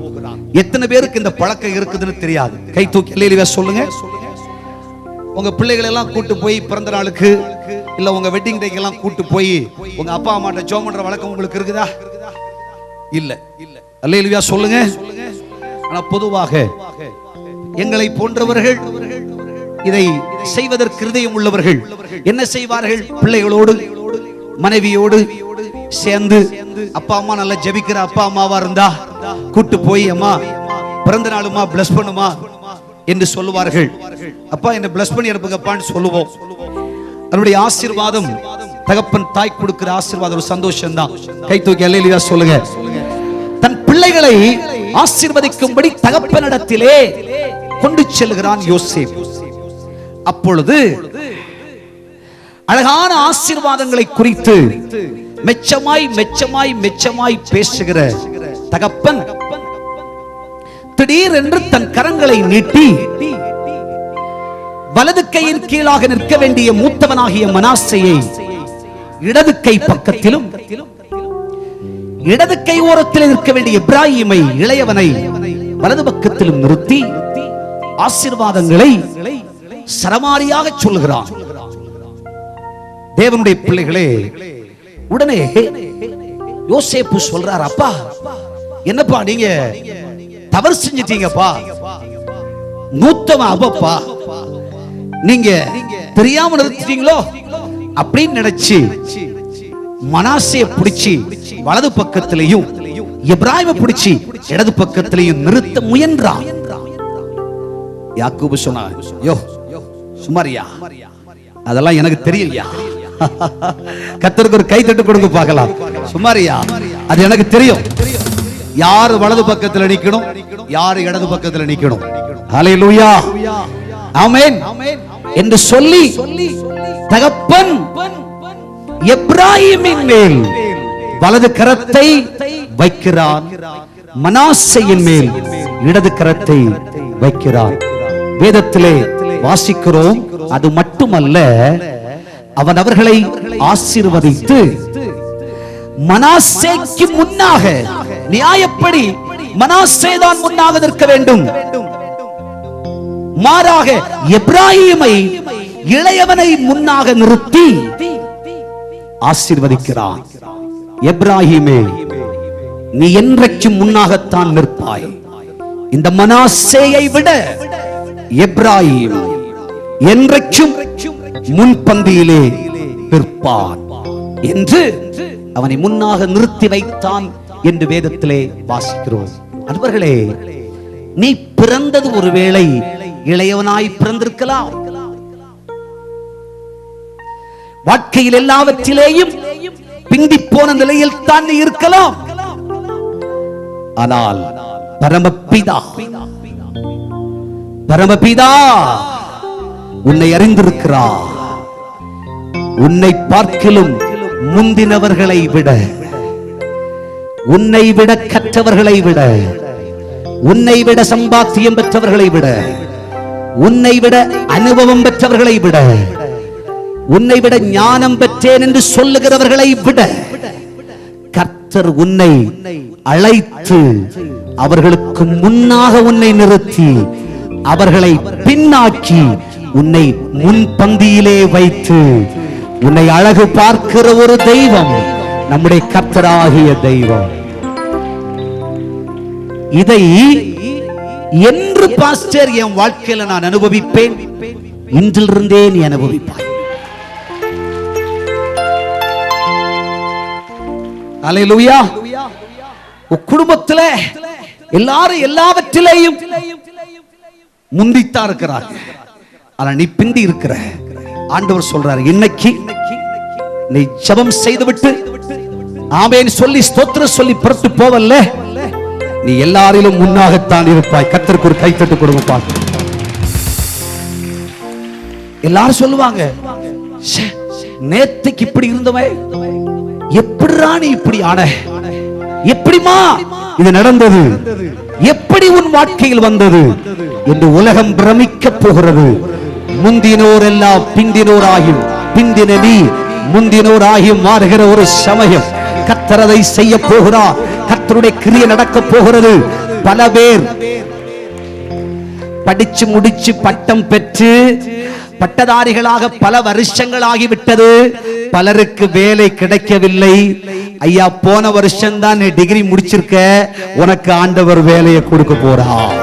எத்தனை பேருக்கு இந்த பழக்கம் இருக்குதுன்னு தெரியாது? கை தூக்கி அல்லேலூயா சொல்லுங்க. உங்க பிள்ளைகளை எல்லாம் கூட்டு போய் பிறந்த நாளுக்கு இல்ல உங்க வெட்டிங் டேக்கு எல்லாம் கூட்டு போய் உங்க அப்பா அம்மாட்ட ஜெபம் பண்ற வழக்கம் உங்களுக்கு இருக்குதா? இல்ல. அல்லேலூயா சொல்லுங்க. ஆனா பொதுவாக எங்களை போன்றவர்கள், இதை செய்வதற்கு இருதயம் உள்ளவர்கள் என்ன செய்வார்கள்? பிள்ளைகளோடு மனைவியோடு சேர்ந்து அப்பா அம்மா நல்லா ஜெபிக்கிற அப்பா அம்மாவா இருந்தா கூட்டு போய் அம்மா பிறந்த நாளுமா பிளஸ் பண்ணுமா என்று சொல்லுவார்கள். அப்பா என்ன பிளஸ் பண்ணி அனுப்புங்கப்பான்னு சொல்லுவோம். அதனுடைய ஆசீர்வாதம், தகப்பன் தாய் கொடுக்கிற ஆசீர்வாதம் ஒரு சந்தோஷம் தான். கை தூக்கி அல்லேலூயா சொல்லுங்க. தன் பிள்ளைகளை ஆசீர்வதிக்கும்படி தகப்பனிடத்திலே கொண்டு செல்கிறான் யோசேப். அப்பொழுது அழகான ஆசீர்வாதங்களை குறித்து மெச்சமாய் மெச்சமாய் மெச்சமாய் பேசுகிற தகப்பன் திடீரென்று தன் கரங்களை நீட்டி வலது கையின் கீழாக நிற்க வேண்டிய மூத்தவனாகிய மனாசேயை இடது கை பக்கத்திலும், இடது கை ஓரத்தில் நிற்க வேண்டிய எப்ராயிமை இளையவனை வலது பக்கத்திலும் நிறுத்தி ஆசீர்வாதங்களை சரமாரியாக சொல்லுகிறான். தேவனுடைய பிள்ளைகளே, உடனே யோசேப்பு சொல்றார், அப்பா என்னப்பா நீங்க தவறு செஞ்சிட்டீங்கப்பா, மூத்தவன் அப்பப்பா, நீங்க தெரியாம நிறுத்திட்டீங்களோ அப்படின்னு நினைச்சு மனாசேயை பிடிச்சி வலது பக்கத்திலையும் எப்ராயிமை பிடிச்சி இடது பக்கத்திலையும் நிறுத்த முயன்றான். யாக்கோபு சொன்னார், யோ சுமாரியா, அதெல்லாம் எனக்கு தெரியலையா. கர்த்தருக்கு ஒரு கை தட்டு கொடுங்க பார்க்கலாம். சுமாரியா, அது எனக்கு தெரியும். யார் வலது பக்கத்துல நிக்கணும், யார் இடது பக்கத்துல நிக்கணும். ஹல்லேலூயா, ஆமென் என்று சொல்லி தகப்பன் எப்ராயிமின் மேல் வலது கரத்தை வைக்கிறான், மனாசேயின் மேல் இடது கரத்தை வைக்கிறான். வேதத்திலே வாசிக்கிறோம். அது மட்டுமல்ல, அவன் அவர்களை ஆசீர்வதித்து மனாசேக்கு முன்னாக, நியாயப்படி மனாசே தான் முன்னாக நிற்க வேண்டும், மாறாக எப்ராயிமை இளையவனை முன்னாக நிறுத்தி ஆசீர்வதிக்கிறான். எப்ராயிமே, நீ என்றைக்கும் முன்னாகத்தான் நிற்பாய். இந்த மனாசேயை விட எப்ராயிம் என்றைக்கும் முன்பந்தியிலே நிற்பான் என்று அவனை முன்னாக நிறுத்தி வைத்தான் என்று வேதத்திலே வாசிக்கிறோம். அன்பர்களே, நீ பிறந்தது ஒருவேளை இளையவனாய் பிறந்திருக்கலாம். வாழ்க்கையில் எல்லாவற்றிலேயும் பிந்தி போன நிலையில் தான் நீ இருக்கலாம். ஆனால் பரமபிதா உன்னை அறிந்திருக்கிறார். உன்னை பார்க்கிலும் முந்தினவர்களை விட, உன்னை விட கற்றவர்களை விட, உன்னை விட சம்பாத்தியம் பெற்றவர்களை விட, உன்னை விட அனுபவம் பெற்றவர்களை விட, உன்னை விட ஞானம் பெற்றேன் என்று சொல்லுகிறவர்களை விட கர்த்தர் உன்னை அழைத்து அவர்களுக்கு முன்னாக உன்னை நிறுத்தி அவர்களை பின்னாக்கி உன்னை முன்பந்தியிலே வைத்து உன்னை அழகு பார்க்கிற ஒரு தெய்வம் நம்முடைய கர்த்தராகிய தெய்வம். இதை என்று பாஸ்டர் என் வாழ்க்கையில நான் அனுபவிப்பேன், இன்றிலிருந்தே நீ அனுபவிப்பாய். அல்லேலூயா. குடும்பத்துல எல்லாரும் எல்லாவற்றிலேயும் முந்தித்தான் இருக்கிறாங்க, ஆனா நீ பிந்தி இருக்கிற. ஆண்டவர் சொல்றாரு, இன்னைக்கு நீ ஜெபம் செய்துவிட்டு ஆமென் சொல்லி ஸ்தோத்திரம் சொல்லி புறத்து போவல்ல, நீ எல்லாரிலும் முன்னாகத்தான் இருப்பாய். கர்த்தருக்கு ஒரு கைத்தட்டு கொடுப்பா. எல்லாரும் சொல்லுவாங்க, நேத்துக்கு இப்படி இருந்தவன் எப்படிடா நீ இப்படி ஆன, எப்படிமா இது நடந்தது, எப்படி உன் வாழ்க்கையில் வந்தது என்று உலகம் பிரமிக்க போகிறது. முந்தினோர் எல்லாம் பிந்தினோராகும், பிந்தின நீ முந்தினோராகும் மாறுகிற ஒரு சமயம் கர்த்தர் அதை செய்ய போகிறார். கர்த்தருடைய கிரியை நடக்க போகிறது. பல பேர் படிச்சு முடிச்சு பட்டம் பெற்று பட்டதாரிகளாக பல வருஷங்கள் ஆகிவிட்டது. பலருக்கு வேலை கிடைக்கவில்லை. ஐயா, போன வருஷம் தான் நீ டிகிரி முடிச்சிருக்க, உனக்கு ஆண்டவர் வேலையை கொடுக்க போறார்.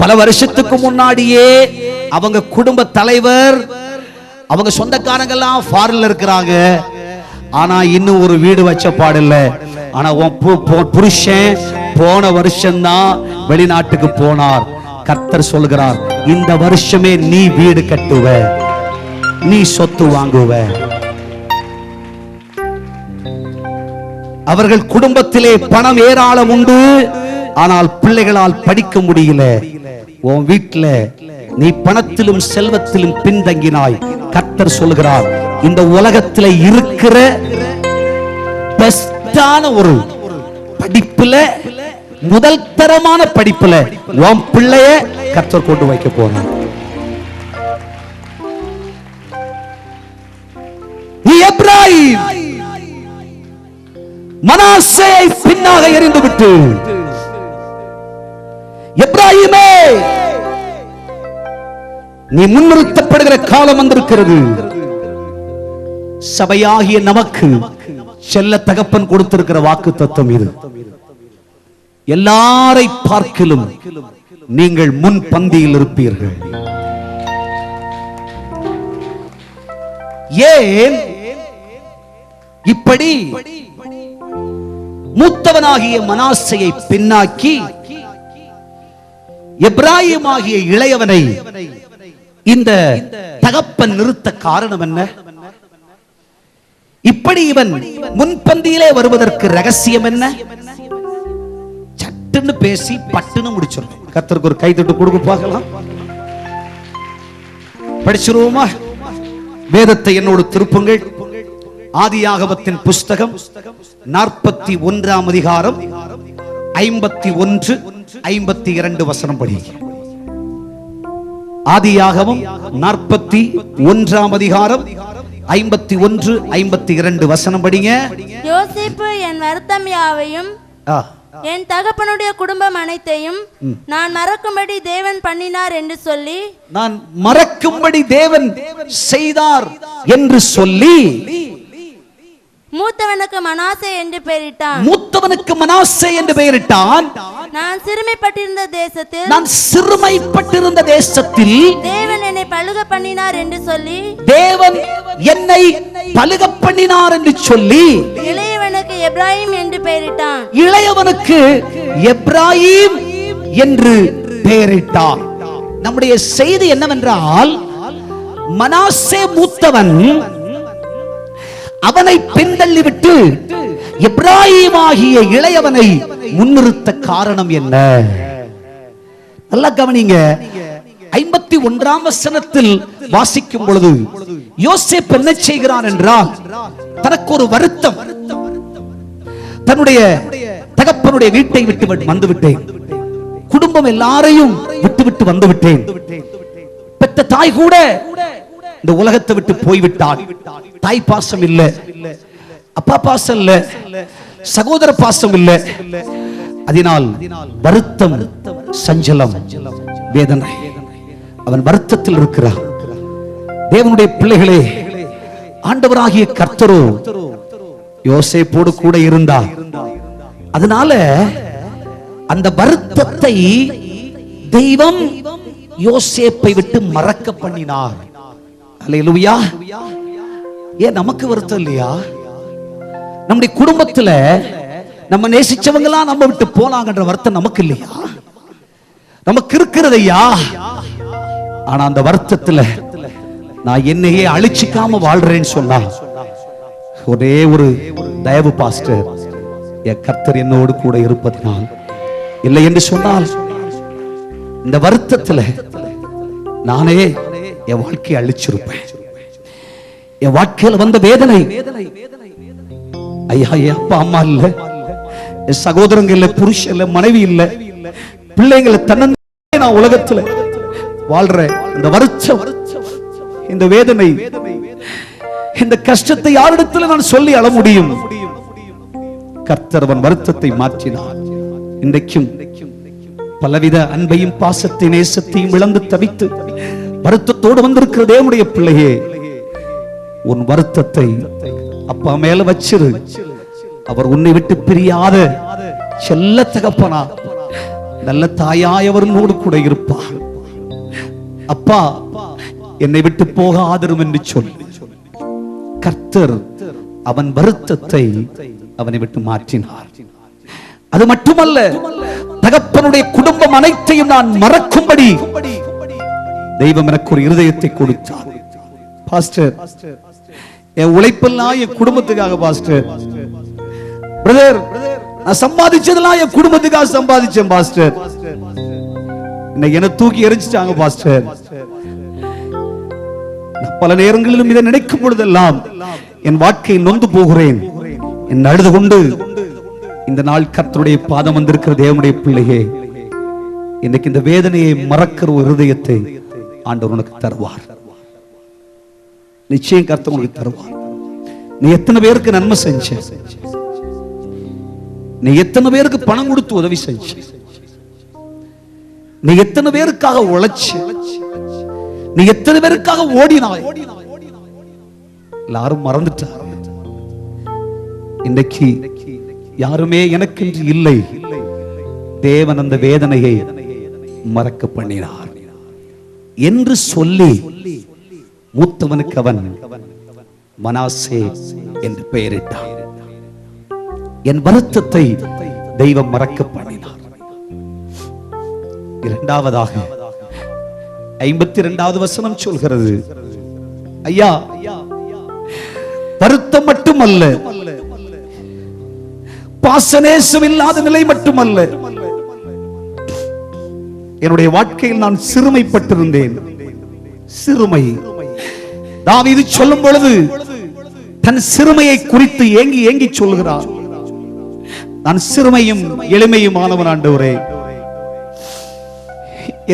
பல வருஷத்துக்கு முன்னாடியே அவங்க குடும்ப தலைவர், அவங்க சொந்தக்காரங்க எல்லாம் ஃபாரின்ல இருக்கிறாங்க. ஆனா இன்னும் ஒரு வீடு வச்ச பாடில்ல. ஆனா புருஷன் போன வருஷம் தான் வெளிநாட்டுக்கு போனார். கர்த்தர் சொல்கிறார், இந்த வருஷமே நீ வீடு கட்டுவ, நீ சொத்து வாங்குவ. அவர்கள் குடும்பத்திலே பணம் ஏராளம் உண்டு, ஆனால் பிள்ளைகளால் படிக்க முடியல. உன் வீட்டுல நீ பணத்திலும் செல்வத்திலும் பின்தங்கினாய். கர்த்தர் சொல்கிறார், இந்த உலகத்துல இருக்கிற பெஸ்டான ஒரு படிப்புல, முதல் தரமான படிப்புல உன் பிள்ளைய கர்த்தர் கொண்டு வைக்க போறார். நீ எப்ராயிம் மனாசேயை பின்னாக எறிந்து விட்டு, எப்ராயிமே நீ முன்னிறுத்தப்படுகிற காலம் வந்திருக்கிறது. சபையாகிய நமக்கு செல்ல தகப்பன் கொடுத்திருக்கிற வாக்கு தத்துவம் இது. எல்லாரை பார்க்கிலும் நீங்கள் முன் பந்தியில் இருப்பீர்கள். ஏன் இப்படி மூத்தவனாகிய மனாசேயை பின்னாக்கி எப்ராயிமாகிய இளையவனை இந்த தகப்பன் நிறுத்த காரணம் என்ன? இப்படி இவன் முன்பந்தியிலே வருவதற்கு ரகசியம் என்ன? சட்டுன்னு பேசி பட்டுன்னு முடிச்சிடும். கர்த்தருக்கு ஒரு கைதட்டு கொடுக்க பார்க்கலாம். படிச்சிருவோமா? வேதத்தை என்னோடு திருப்புங்கள். ஆதியாகமத்தின் புஸ்தகம் 41ஆம் அதிகாரம் 51, 52 வசனம் படி. ஆதியாகமம் 41ஆம் அதிகாரம் 51, 52 வசனம் படிங்க. யோசேப்பு என் வருத்தம் யாவையும் என் தகப்பனுடைய குடும்பம் அனைத்தையும் நான் மறக்கும்படி தேவன் பண்ணினார் என்று சொல்லி, நான் மறக்கும்படி தேவன் செய்தார் என்று சொல்லி மூத்தவனுக்கு மனாசே என்று பெயரிட்டான். மூத்தவனுக்கு மனாசே என்று பெயரிட்டான். நான் சிறுமைப்பட்டிருந்த தேசத்தில், நான் சிறுமைப்பட்டிருந்த தேசத்தில் தேவன் என்னை பலுக பண்ணினார் என்று சொல்லி, தேவன் என்னை பலுக பண்ணினார் என்று சொல்லி இளையவனுக்கு எப்ராயிம் என்று பெயரிட்டான். இளையவனுக்கு எப்ராயிம் என்று பெயரிட்டான். நம்முடைய செய்தி என்னவென்றால், மனாசே மூத்தவன், அவனை பின்தள்ளிவிட்டு எப்ராயிமாகிய இளையவனை முன்னிறுத்த காரணம் என்ன? நல்லா கவனிங்க. 51ஆம் வசனத்தில் வாசிக்கும் பொழுது யோசேப்பு என்ன செய்கிறான் என்றால், தனக்கு ஒரு வருத்தம், தன்னுடைய தகப்பனுடைய வீட்டை விட்டு வந்துவிட்டேன், குடும்பம் எல்லாரையும் விட்டு வந்துவிட்டேன், பெற்ற தாய் கூட இந்த உலகத்தை விட்டு போய்விட்டாள். தாய் பாசம் இல்ல, அப்பா பாசம் இல்ல, சகோதர பாசம் இல்ல. அதனால் வருத்தம், சஞ்சலம், வேதனை. அவன் வருத்தத்தில் இருக்கிறான். தேவனுடைய பிள்ளைகளே, ஆண்டவராகிய கர்த்தரோ யோசேப்போடு கூட இருந்தார். அதனால அந்த வருத்தத்தை தெய்வம் யோசேப்பை விட்டு மறக்க பண்ணினார். அல்லேலூயா. ஏன் நமக்கு வருத்தம் இல்லையா? நம்முடைய குடும்பத்துல நம்ம நேசிச்சவங்களாம் நம்ம விட்டு போனாங்கன்ற வருத்தம் நமக்கு இல்லையா? நமக்கு இருக்கிறதையா? ஆனா அந்த வருத்தத்துல நான் என்னையே அழிச்சிக்காம வாழ்றேன்னு சொன்னா, ஒரே ஒரு தயவு பாஸ்டர், என் கர்த்தர் என்னோடு கூட இருப்பதனால். இல்லை என்று சொன்னால் இந்த வருத்தத்துல நானே என் வாழ்க்கையை அழிச்சிருப்பேன். என் வாழ்க்கையில வந்த வேதனை, ஐயா என் அப்பா அம்மா இல்ல, என் சகோதரங்க இல்ல, புருஷன் இல்ல, மனைவி இல்ல, பிள்ளைங்களை தன்னந்தனியா நான் உலகத்துல வாழ்ற இந்த வருத்தம், இந்த வேதனை, இந்த கஷ்டத்தை யாரிடத்துல நான் சொல்லி அழ முடியும்? கர்த்தர் அவன் வருத்தத்தை மாற்றினார். இன்றைக்கும் பலவித அன்பையும் பாசத்தை நேசத்தையும் இழந்து தவித்து வருத்தத்தோடு வந்திருக்கிற தேவனுடைய பிள்ளையே, உன் வருத்தத்தை அப்பா மேல வச்சிரு. அவர் உன்னை விட்டு பிரியாத செல்ல தகப்பனா, நல்ல தாயாயவரோடு கூட இருப்பார். அப்பா என்னை விட்டு போகாதிரும் என்று சொல்லி கர்த்தர் அவன் வருத்தத்தை அவனை விட்டு மாற்றினார். அது மட்டுமல்ல, தகப்பனுடைய குடும்பம் அனைத்தையும் நான் மறக்கும்படி தெய்வம் எனக்கு ஒரு இருதயத்தை கொடுத்தார். பாஸ்டர், என் உழைப்பெல்லாம் என் குடும்பத்துக்காக பாஸ்டர். பிரதர், நான் சம்பாதிச்சதெல்லாம் என் குடும்பத்துக்காக சம்பாதிச்சேன் பாஸ்டர். இன்னைக்கு என்ன தூக்கி எரிஞ்சிட்டாங்க பாஸ்டர். பல நேரங்களிலும் இதை நினைக்கும் பொழுதெல்லாம் என் வாழ்க்கையை நொந்து போகிறேன். என் அழுது கொண்டு இந்த நாள் கர்த்தருடைய பாதம் வந்திருக்கிற தேவனுடைய பிள்ளையே, இன்னைக்கு இந்த வேதனையை மறக்கிற ஒரு இருதயத்தை ஆண்டவர் உனக்கு தருவார். நிச்சயம் கர்த்தர் உனக்கு தருவார். நீ எத்தனை பேருக்கு நன்மை செஞ்ச? நீ எத்தனை பேருக்கு பணம் கொடுத்து உதவி செஞ்ச? நீ எத்தனை பேருக்காக உழைச்ச? நீ எத்தனை பேருக்காக ஓடினாய்? எல்லாரும் மறந்துட்டார். இன்னைக்கு யாருமே எனக்கென்று இல்லை. தேவன் அந்த வேதனையை மறக்க பண்ணினார் என்று சொல்லி மூத்தவனுக்கு அவன் மனாசே என்று பெயரிட்டான். என் வருத்தத்தை தெய்வம் மறக்க பண்ணினார். இரண்டாவதாக 52வது வசனம் சொல்கிறது, ஐயா வருத்தம் மட்டுமல்ல, பாசநேசம் இல்லாத நிலை மட்டுமல்ல, என்னுடைய வாழ்க்கையில் நான் சிறுமைப்பட்டிருந்தேன். சிறுமை தாவீது சொல்லும் பொழுது தன் சிறுமையை குறித்து ஏங்கி ஏங்கி சொல்கிறார். நான் சிறுமையும் எளிமையுமானவன் ஆண்டவரே,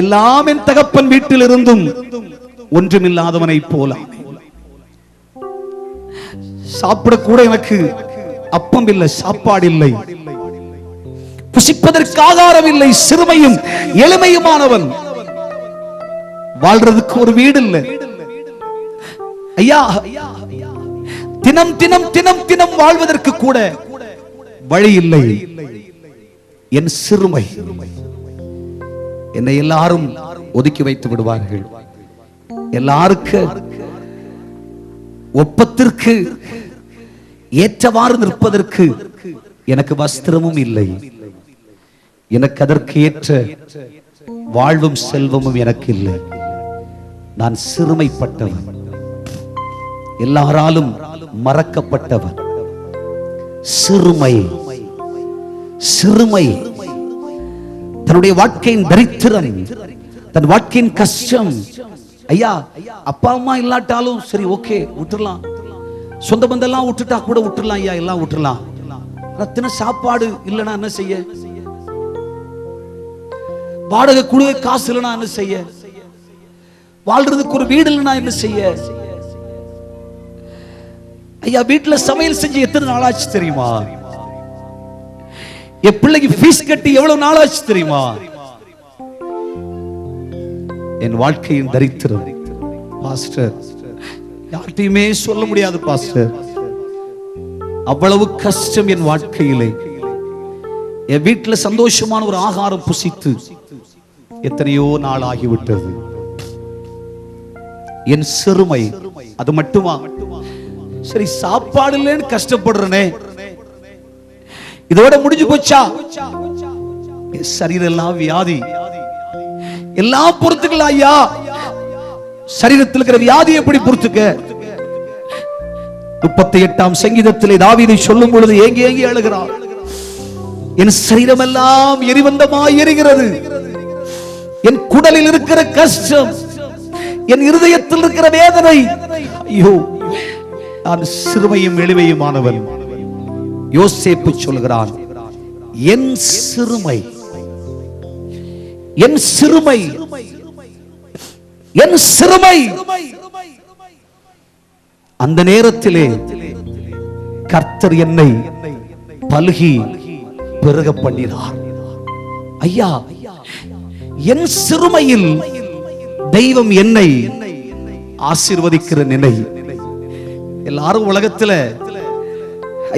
எல்லாம் என் தகப்பன் வீட்டில் இருந்தும் ஒன்றுமில்லாதவனை போல, சாப்பிட கூட எனக்கு அப்பம் இல்லை, சாப்பாடு இல்லை, புசிப்பதற்கு ஆகாரம் இல்லை, சிறுமையும் எளிமையுமானவன், வாழ்றதுக்கு ஒரு வீடு இல்லை. ஐயா, தினம் தினம் தினம் தினம் வாழ்வதற்கு கூட வழி இல்லை. என் சிறுமை, என்னை எல்லாரும் ஒதுக்கி வைத்து விடுவார்கள். எல்லாருக்கு ஒப்பத்திற்கு ஏற்றவாறு நிற்பதற்கு எனக்கு வஸ்திரமும் இல்லை. எனக்கு அதற்கு ஏற்ற வாழ்வும் செல்வமும் எனக்கு இல்லை. நான் சிறுமைப்பட்டவன், எல்லாராலும் மறக்கப்பட்டவன். சிறுமை, சிறுமை, தன்னுடைய வாழ்க்கையின் தரித்திரம், தன் வாழ்க்கையின் கஷ்டம். ஐயா, அப்பா அம்மா இல்லாட்டாலும் சரி, ஓகே, விட்டுறலாம். சொந்த பந்தெல்லாம் விட்டுட்டா கூட விட்டுறலாம். ஐயா, எல்லாம் விட்டுறலாம். ரத்தின சாப்பாடு இல்லைன்னா என்ன செய்ய? வாடகை குழுவை காசு இல்லைன்னா என்ன செய்ய? வாழ்றதுக்கு ஒரு வீடு இல்லைன்னா என்ன செய்ய? ஐயா, வீட்டுல சமையல் செஞ்சு எத்தனை நாளாச்சு தெரியுமா? என் பிள்ளைக்கு ஃபீஸ் கட்டி எவ்வளவு நாளாச்சு தெரியுமா? என் வாழ்க்கையின் தரித்திரம் பாஸ்டர், யார்கிட்டயுமே சொல்ல முடியாது பாஸ்டர். அவ்வளவு கஷ்டம் என் வாழ்க்கையிலே. என் வீட்டுல சந்தோஷமான ஒரு ஆகாரம் புசித்து எத்தனையோ நாள் ஆகிவிட்டது. என் சிறுமை, அது மட்டுமா? சரி, சாப்பாடு இல்லைன்னு கஷ்டப்படுறனே, இதோட முடிஞ்சு போச்சா? சரீரம் எல்லாம் வியாதி, எல்லாம் பொறுத்துக்கலாம். ஐயா, சரீரத்தில் இருக்கிற வியாதி எப்படி பொறுத்துக்க? 38ஆம் சங்கீதத்திலே தாவீது சொல்லும் பொழுது ஏங்கி ஏங்கி அழுகிறார். என் சரீரமெல்லாம் எரிவந்தமாய் எரிகிறது. என் குடலில் இருக்கிற கஷ்டம், என் இருதயத்தில் இருக்கிற வேதனை, ஐயோ நான் சிறுமையும் எளிமையுமானவன். யோசேப்பு சொல்கிறான், என் சிறுமை, என் சிறுமை, என் சிறுமை. அந்த நேரத்திலே கர்த்தர் என்னை பல்கி பெருக பண்ணினார். ஐயா, என் சிறுமையில் தெய்வம் என்னை ஆசீர்வதிக்கிற நிலை. எல்லாரும் உலகத்துல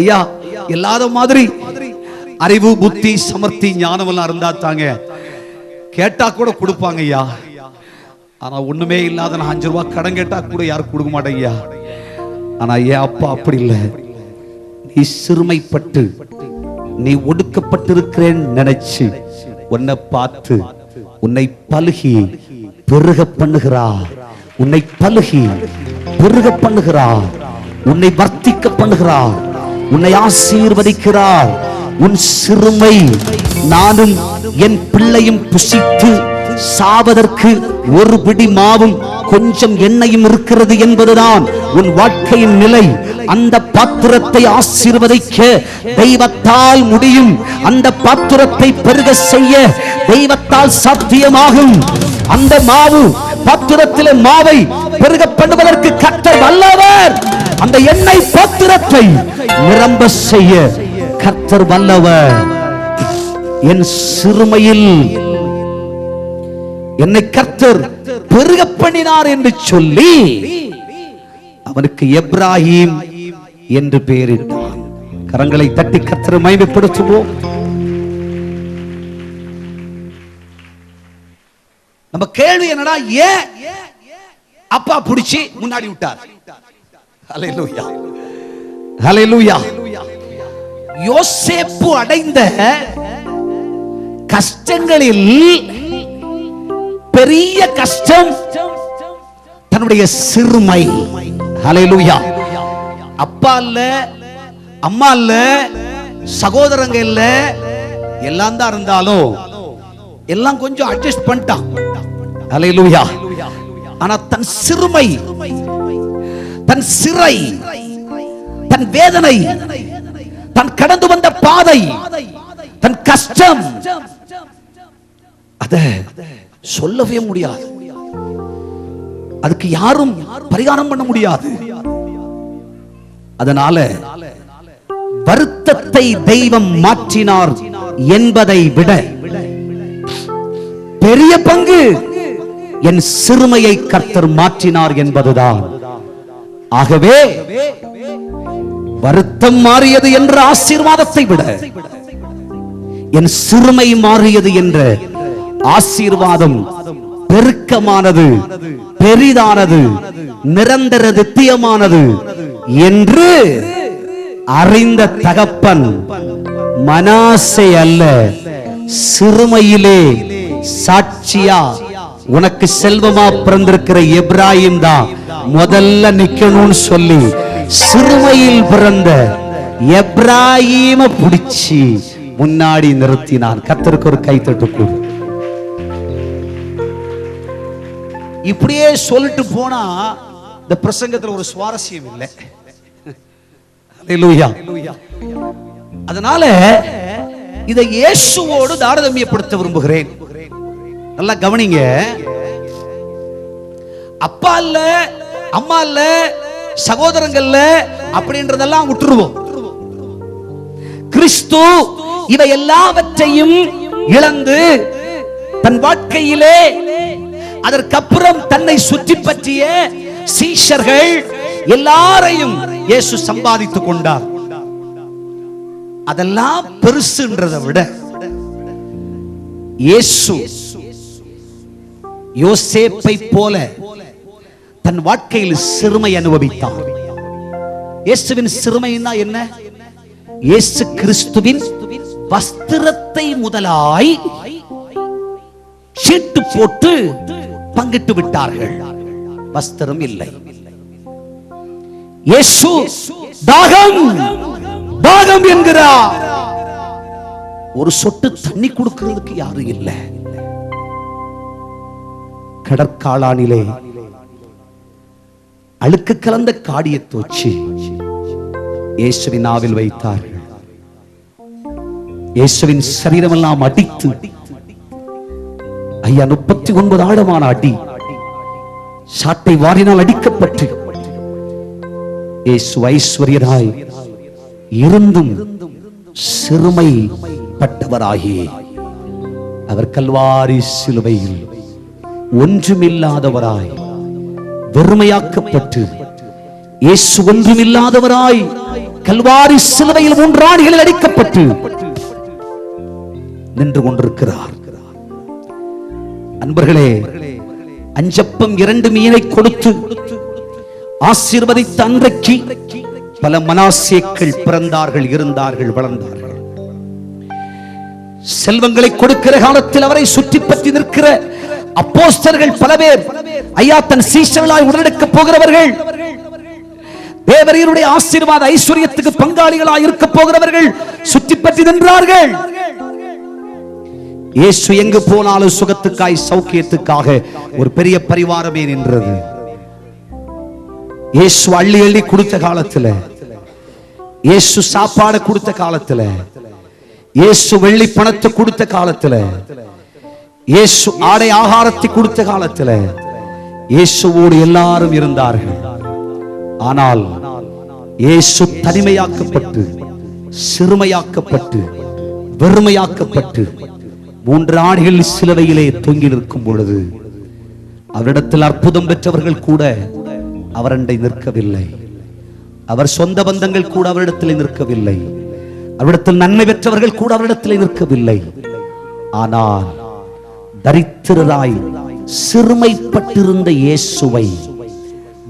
ஐயா எல்லார மாதிரி அறிவு, புத்தி, சமர்த்தி, ஞானம் எல்லாம் இருந்தா தாங்க கேட்டா கூட கொடுப்பாங்க ஐயா. ஆனா ஒண்ணுமே இல்லாத நான் 5 ரூபாய் கடன் கேட்டா கூட யாரும் கொடுக்க மாட்டேங்க ஐயா. ஆனா ஏன் அப்பா அப்படி இல்லை. நீ சிறுமைப்பட்டு, நீ ஒடுக்கப்பட்டிருக்கிறேன்னு நினைச்சு உன்னை பார்த்து உன்னை பலுகி பெருக பண்ணுகிறார். உன்னை பலுகி பெருக பண்ணுகிறார். உன்னை வர்த்திக்க பண்ணுகிறார். உன்னை ஆசீர்வதிக்கிறார். உன் சிறுமை நானும் என் பிள்ளையும் புசித்து சாவதற்கு ஒரு பிடி மாவும் கொஞ்சம் எண்ணெயும் இருக்கிறது என்பதுதான் உன் வாழ்க்கையின் நிலை. அந்த பாத்திரத்தை ஆசீர்வதிக்க தெய்வத்தால் முடியும். அந்த பாத்திரத்தை பெருக செய்ய தெய்வத்தால் சாத்தியமாகும். அந்த மாவு பாத்திரத்திலே மாவை பெருக பண்ணுவதற்கு கர்த்தர் வல்லவர். அந்த எண்ணெய் பாத்திரத்தை நிரம்ப செய்ய கர்த்தர் வல்லவர். என் சிறுமையில் என்னை கர்த்தர் பெருக பண்ணினார் என்று சொல்லி அவனுக்கு எப்ராஹிம் என்று பெயரிட்டார். கரங்களை தட்டி கர்த்தரை மகிமைப்படுத்துவோம். நம்ம கேள்வி என்னடா, ஏன் அப்பா பிடிச்சி முன்னாடி விட்டார்? ஹல்லேலூயா, ஹல்லேலூயா. யோசேப்பு அடைந்த கஷ்டங்களில் பெரிய கஷ்டம் தன்னுடைய சிறுமை. ஹல்லேலூயா. அப்பா இல்ல, அம்மா இல்ல, சகோதரங்க இல்ல, எல்லாம் தான் இருந்தாலும் எல்லாம் கொஞ்சம் அட்ஜஸ்ட் பண்ணிட்டான். ஹல்லேலூயா. ஆனா தன் சிறுமை, தன் சிறை, தன் வேதனை, தன் கடந்து வந்த பாதை, தன் கஷ்டம், அத சொல்லவே முடியாது. அதுக்கு யாரும் பரிகாரம் பண்ண முடியாது. அதனால வருத்தத்தை தெய்வம் மாற்றினார் என்பதை விட பெரிய பங்கு என் சிறுமையை கர்த்தர் மாற்றினார் என்பதுதான். ஆகவே வருத்தம் மாறியது என்ற ஆசீர்வாதத்தை விட என் சிறுமை மாறியது என்ற ஆசீர்வாதம் பெருக்கமானது, பெரிதானது, நிரந்தர நித்தியமானது என்று அறிந்த தகப்பன் மனாசே அல்ல, சிறுமையிலே சாட்சியா உனக்கு செல்வமா பிறந்திருக்கிற எப்ராஹிம் தான் முதல்ல நிக்கணும்னு சொல்லி சிறுமையில் பிறந்த எப்ராஹிமை பிடிச்சி முன்னாடி நிறுத்தினான். கர்த்தருக்கு ஒரு கைத்தட்டு கொடு. இப்படியே சொல்லிட்டு போனா இந்த பிரசங்கத்துல ஒரு சுவாரஸ்யம் இல்லை. ஹல்லேலூயா. அதனால இதை இயேசுவோடு தாரதமியப்படுத்த விரும்புகிறேன். நல்லா கவனிங்க. அப்பா இல்ல, அம்மா இல்ல, சகோதரங்கள்ல அப்படின்றதெல்லாம் விட்டுருவோம். கிறிஸ்து இவை எல்லாவற்றையும் இழந்து தன் வாழ்க்கையிலே அதற்கப்புறம் தன்னை சுற்றி பற்றிய சீஷர்கள் எல்லாரையும் இயேசு சம்பாதித்துக் கொண்டார். அதெல்லாம் பெருசுன்றதை விட இயேசு யோசேப்பை போல தன் வாழ்க்கையில் சிறுமை அனுபவித்தார். இயேசுவின் சிறுமைன்னா என்ன? இயேசு கிறிஸ்துவின் வஸ்திரத்தை முதலாய் சீட்டு போட்டு பங்கிட்டு விட்டார்கள். வஸ்திரம் இல்லை. இயேசு தாகம் தாகம் என்கிறார். ஒரு சொட்டு தண்ணி கொடுக்கிறதுக்கு யாரும் இல்லை. கடற்காளானிலே அழுக்கு கலந்த காடியத்தை வச்சு இயேசுவின் நாவில் வைத்தார்கள். இயேசுவின் சரீரமெல்லாம் அடித்து, ஐயா 39 ஆழமான அடி, சாட்டை வாரினால் அடிக்கப்பட்டு இயேசு ஐஸ்வர்யராய் இருந்தும் சிறுமைப்பட்டவராகி அவர் கல்வாரி சிலுவையில் ஒன்றுமில்லாதவராய் வெறுமையாக்கப்பட்டு, இயேசு ஒன்றுமில்லாதவராய் கல்வாரி சிலுவையில் 3 ஆணிகளில் அடிக்கப்பட்டு நின்று கொண்டிருக்கிறார். அன்பர்களே, 5 அப்பம் 2 மீனை கொடுத்து ஆசீர்வதித்த அன்றைக்கு பல மனாசேக்கள் பிறந்தார்கள், இருந்தார்கள், வளர்ந்தார்கள். செல்வங்களை கொடுக்கிற காலத்தில் அவரை சுற்றி பற்றி நிற்கிற அப்போஸ்தலர்கள் பல பேர், ஐயா தன் சீஷர்களாய் உடனெடுக்க போகிறவர்கள், தேவரீருடைய ஆசீர்வாத ஐஸ்வர்யத்துக்கு பங்காளிகளாய் இருக்க போகிறவர்கள் சுற்றி பற்றி நின்றார்கள். இயேசு எங்கு போனாலும் சுகத்துக்காய், சௌக்கியத்துக்காக ஒரு பெரிய பரிவாரமே நின்றது. இயேசு அள்ளி அள்ளி கொடுத்த காலத்துல, இயேசு சாப்பாடு கொடுத்த காலத்துல, இயேசு வெள்ளி பணத்தை கொடுத்த காலத்துல, இயேசு ஆடை ஆகாரத்தை கொடுத்த காலத்துல இயேசுவோடு எல்லாரும் இருந்தார்கள். ஆனால் இயேசு தனிமையாக்கப்பட்டு, சிறுமையாக்கப்பட்டு, வெறுமையாக்கப்பட்டு 3 ஆண்டுகள் சிலுவையிலே தொங்கி நிற்கும் பொழுது அவரிடத்தில் அற்புதம் பெற்றவர்கள் கூட அவரண்டை நிற்கவில்லை. அவர் சொந்த பந்தங்கள் கூட அவரிடத்தில் நிற்கவில்லை. அவரிடத்தில் நன்மை பெற்றவர்கள் கூட அவரிடத்தில் நிற்கவில்லை. ஆனால் தரித்திரராய் சிறுமைப்பட்டிருந்த இயேசுவை,